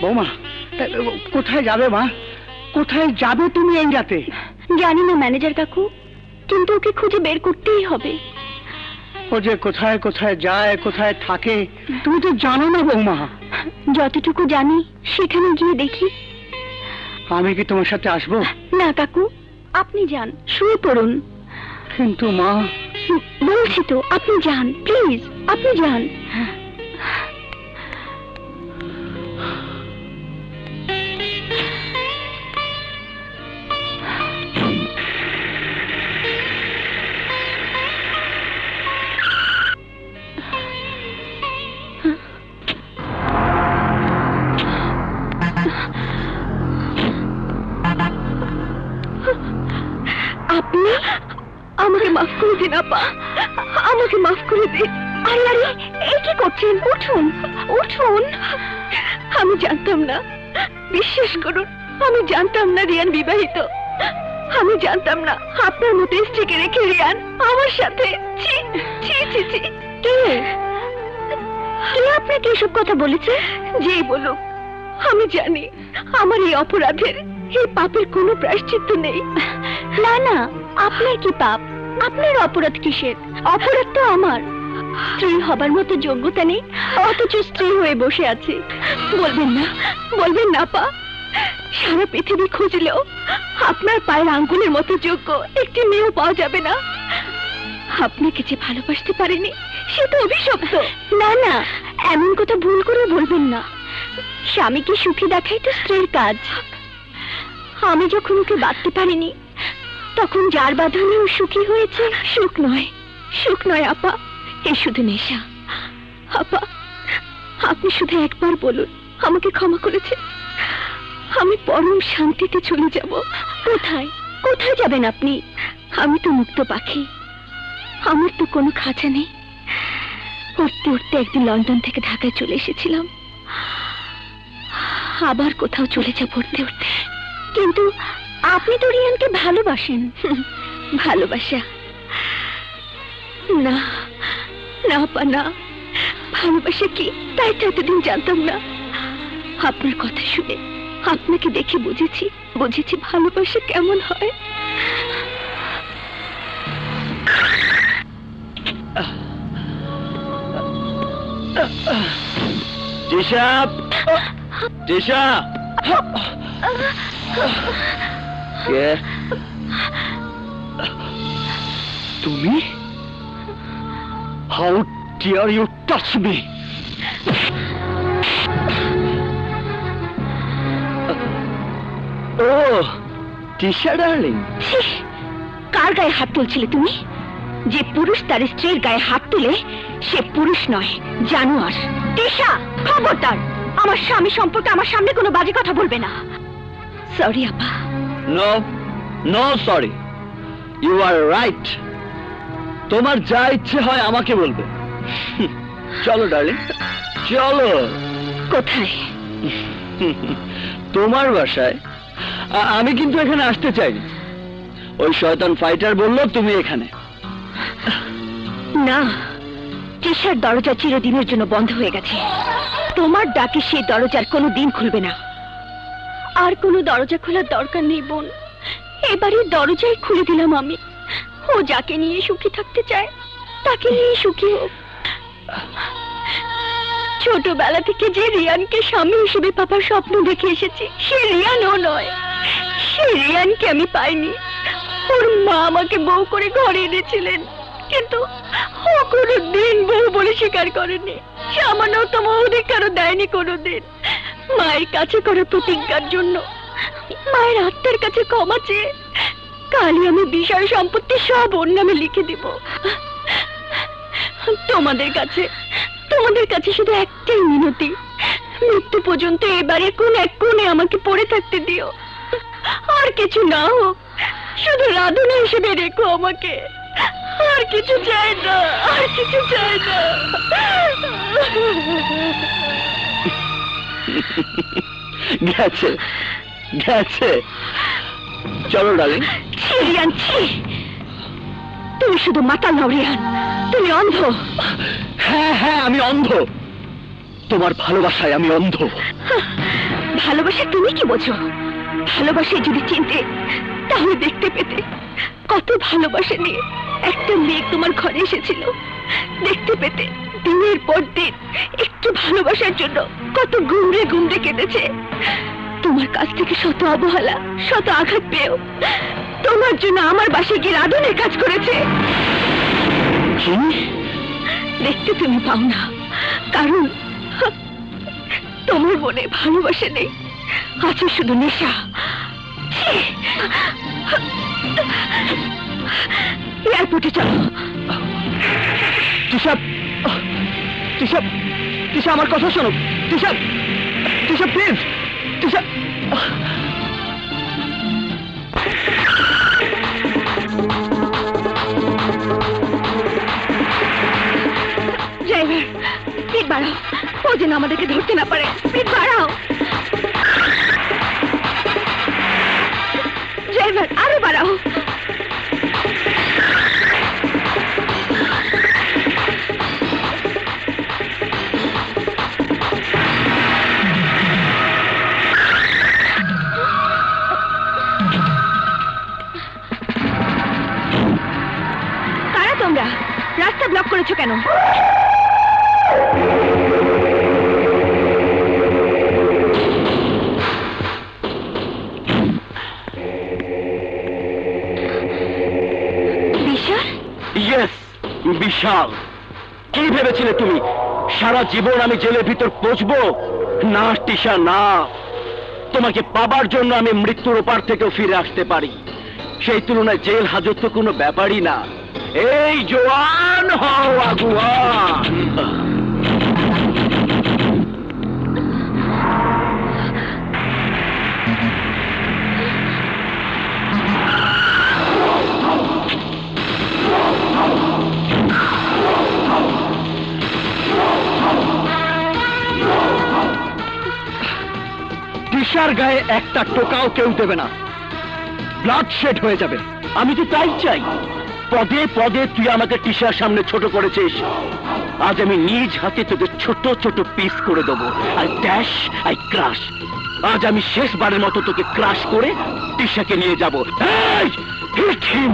বৌমা, কোথায় যাবে মা? কোথায় যাবে তুমি এই রাতে? জানি না ম্যানেজার কাকু, কিন্তু ওকে খুঁজে বের করতেই হবে। ও যে কোথায় কোথায় যায়, কোথায় থাকে তুমি তো জানো না বৌমা। যতটুকু জানি সেখানে গিয়ে দেখি। আমি কি তোমার সাথে আসবো? না কাকু, আপনি যান, শুয়ে পড়ুন। কিন্তু মা। বলছি তো, আপনি যান প্লিজ, আপনি যান। মাফ করে দিন আপা, আমাকে মাফ করে দিন। আরে আরে, এই কি করছেন? উঠুন উঠুন। আমি জানতাম না, বিশ্বাস করুন আমি জানতাম না রিয়ান বিবাহিত। আমি জানতাম না আপনার মতো স্ত্রীকে রেখে রিয়ান আমার সাথে। ছি ছি ছি ছি। কে কে আপনাকে এসব কথা বলেছে? যে বলুক, আমি জানি আমার এই অপরাধের, এই পাপের কোনো প্রায়শ্চিত্ত নেই। না না, আপনার কি পাপ? আপনার অপরাধ কিসের? অপরাধ তো আমার। স্ত্রী হবার মতো যোগ্যতা নেই, অথচ স্ত্রী হয়ে বসে আছে। বলবেন না, বলবেন না পা। সারা পৃথিবী খুঁজলেও আপনার পায়ের আঙ্গুলের মতো যোগ্য একটি মেয়েও পাওয়া যাবে না। আপনাকে যে ভালোবাসতে পারেনি সে তো অভিশপ্ত। না না, এমন কথা ভুল করে বলবেন না। স্বামীকে সুখী দেখাই তো স্ত্রীর কাজ। আমি যখন ওকে বাঁধতে পারিনি, তখন যার বাঁধনে ও সুখী হয়েছে। সুখ নয়, সুখ নয় আপা, এ শুধু নেশা। আপা, আপনি শুধু একবার বলুন আমাকে ক্ষমা করেছে, আমি পরম শান্তিতে চলে যাব। কোথায় কোথায় যাবেন আপনি? আমি তো মুক্ত পাখি, আমার তো কোনো খাঁচা নেই। উঠতে উঠতে একদিন লন্ডন থেকে ঢাকায় চলে এসেছিলাম, আবার কোথাও চলে যাব উঠতে উঠতে। কিন্তু আপনি তো রিয়ানকে ভালোবাসেন। ভালোবাসা না, না পা না, ভালোবাসা কি তাই তো এতদিন জানতাম না। আপনার কথা শুনে, আপনাকে দেখে বুঝেছি, বুঝেছি ভালোবাসা কেমন হয়। দিশা, দিশা, কে তুমি? How dare you touch me? ও দিশা ডার্লিং, কার গায়ে হাত তুলছিলে তুমি? যে পুরুষ তার স্ত্রীর গায়ে হাত তুলে সে পুরুষ নয়, জানোয়ার। দিশা, খবরদার আমার স্বামী সম্পর্কে আমার সামনে কোনো বাজে কথা বলবে না। সরি আপা। No no sorry, you are right. তোমার যা ইচ্ছে হয় আমাকে বলবে। চলো ডার্লিং, চলো। কোথায়? তোমার বাসায়। আমি কিন্তু এখানে আসতে চাইনি, ওই শয়তান ফাইটার বললো তুমি এখানে। না, তৃষার দরজা চিরদিনের জন্য বন্ধ হয়ে গেছে। তোমার ডাকে সেই দরজার কোনো দিন খুলবে না। আর কোনো দরজা খোলার দরকার নেই বোন, এবারে দরজাই খুলে দিলাম আমি। ও যাকে নিয়ে সুখী থাকতে চায় তাকে নিয়ে সুখী হোক। ছোটবেলা থেকে যে রিয়ানকে স্বামী হিসেবে পাপার স্বপ্ন দেখে এসেছি, সে রিয়ানও নয়। সে রিয়ানকে আমি পাইনি। ওর মা আমাকে বউ করে ঘরে এনেছিলেন, কিন্তু ও কোনো দিন বউ বলে স্বীকার করেনি। সামান্যতম অধিকারও দেয়নি কোনোদিন। মায়ের কাছে করা প্রতিজ্ঞার জন্য, মায়ের আত্মার কাছে ক্ষমা চেয়ে কালই আমি বিষয় সম্পত্তি সব ওর নামে লিখে দিব। তোমাদের কাছে শুধু একটাই মিনতি, মৃত্যু পর্যন্ত এবারে কোন এক কোণে আমাকে পড়ে থাকতে দিও। আর কিছু না হোক, শুধু রাধুনা হিসেবে রেখো আমাকে। আর কিছু চাই না, আর কিছু চাই না। গেছে গেছে, চলো ডার্লিং। রিয়ান, তুমি শুধু মাতাল নাও রিয়ান, তুমি অন্ধ। হ্যাঁ হ্যাঁ, আমি অন্ধ। তোমার ভালোবাসায় আমি অন্ধ। ভালোবাসা তুমি কি বোঝো? ভালোবাসায় যদি চিনতে, তাহলে দেখতে পেতে কত ভালোবাসা নিয়ে একটা মেয়ে তোমার ঘরে এসেছিল। দেখতে পেতে দিনের পর দিন একটু ভালোবাসার জন্য কত গুমড়ে গুমড়ে কেঁদেছে। তোমার কাছ থেকে শত অবহেলা, শত আঘাত পেয়েও তোমার জন্য আমার বাসায় গিয়ে রাধুনের কাজ করেছে। দেখতে তুমি পাও না, কারণ তোমার মনে ভালোবাসা নেই, আছে শুধু নেশা। এয়ারপোর্টে চলো। তিশা, তিশা, তিশা আমার কথা শোনো। তিশা, তিশা প্লিজ, তিশা। বাড়াও, ও যেন আমাদেরকে ধরতে না পারে। স্পিড বাড়াও। ড্রাইভার, আরো বাড়াও। কারা তোমরা? রাস্তা ব্লক করেছো কেন? বিশাল, কি ভেবেছিলে তুমি সারা জীবন আমি জেলের ভিতর পচবো? না টিশা, না। তোমাকে পাবার জন্য আমি মৃত্যুর ওপার থেকেও ফিরে আসতে পারি। সেই তুলনায় জেল হাজত তো কোনো ব্যাপারই না। এই জওয়ান হও আগুয়ান। টিশার গায়ে একটা টোকাও কেউ দেবে না, ব্লাড শেড হয়ে যাবে। আমি তো তাই চাই। পদে পদে তুই আমাকে টিশার সামনে ছোট করেছিস, আজ আমি নিজ হাতে তোকে ছোট ছোট পিস করে দেবো। I dash, I crush. আজ আমি শেষবারের মতো তোকে ক্রাশ করে টিশাকে নিয়ে যাবো। এই, hit him!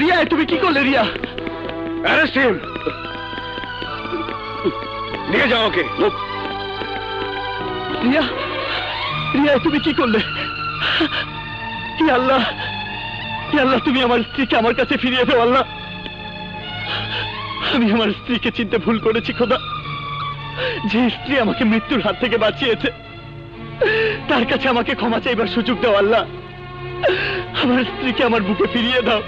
রিয়া, তুমি কি করলে? রিয়া, অ্যারেস্ট হিম, নিয়ে যাও ওকে। রিয়া, রিয়া, তুমি কি করলে? হে আল্লাহ, হে আল্লাহ, তুমি আমার স্ত্রীকে আমার কাছে ফিরিয়ে দাও আল্লাহ। আমি আমার স্ত্রীকে চিনতে ভুল করেছি খোদা। যে স্ত্রী আমাকে মৃত্যুর হাত থেকে বাঁচিয়েছে তার কাছে আমাকে ক্ষমা চাইবার সুযোগ দাও আল্লাহ। আমার স্ত্রীকে আমার বুকে ফিরিয়ে দাও,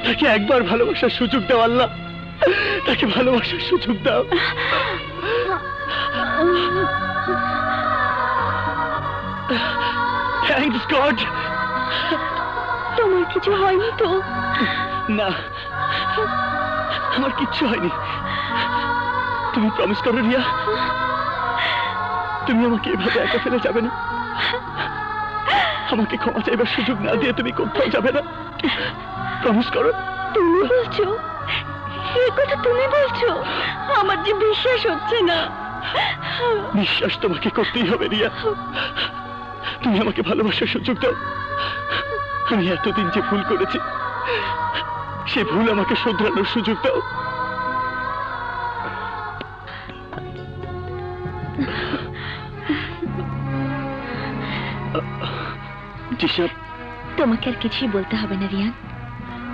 তাকে একবার ভালোবাসার সুযোগ দাও আল্লাহ, তাকে ভালোবাসার সুযোগ দাও। Thanks god. তোমার কিছু হয়নি তো? না, আমার কিচ্ছু হয়নি। তুমি প্রমিস করো রিয়া, তুমি আমাকে এভাবে একা ফেলে যাবে না। আমাকে ক্ষমা চাইবার সুযোগ না দিয়ে তুমি কোথাও যাবে না। প্রমিস করো। তুমি বলছো? এই কথা তুমি বলছো? আমার যে বিশ্বাস হচ্ছে না। বিশ্বাস তোমাকে করতেই হবে রিয়া। তুমি আমাকে ভালোবাসার সুযোগ দাও। আমি এতদিন যে ভুল করেছি সে ভুল আমাকে শোধরানোর সুযোগ দাও। তোমাকে আর কিছুই বলতে হবে না রিয়ান,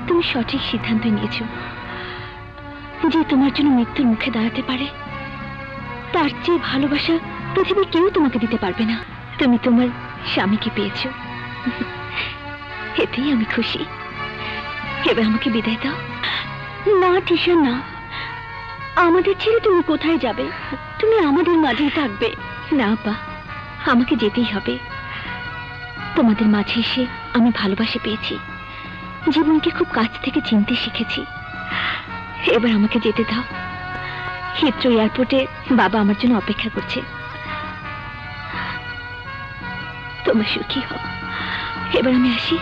তুমি সঠিক সিদ্ধান্ত নিয়েছো। যে তোমার জন্য মৃত্যুর মুখে দাঁড়াতে পারে তার চেয়ে ভালোবাসা পৃথিবীর কেউ তোমাকে দিতে পারবে না। তুমি তোমার স্বামীকে পেয়েছো, এতেই আমি খুশি। এবার আমাকে বিদায় দাও। না টিশা, না, আমাদের ছেড়ে তুমি কোথায় যাবে? তুমি আমাদের মাঝেই থাকবে। না আপা, আমাকে যেতেই হবে। তোমাদের মাঝে এসে আমি ভালোবাসা পেয়েছি, জীবনকে খুব কাছ থেকে চিনতে শিখেছি। এবার আমাকে যেতে দাও। হিথ্রো এয়ারপোর্টে বাবা আমার জন্য অপেক্ষা করছে। তোমরা সুখী হও। এবার আমি আসি।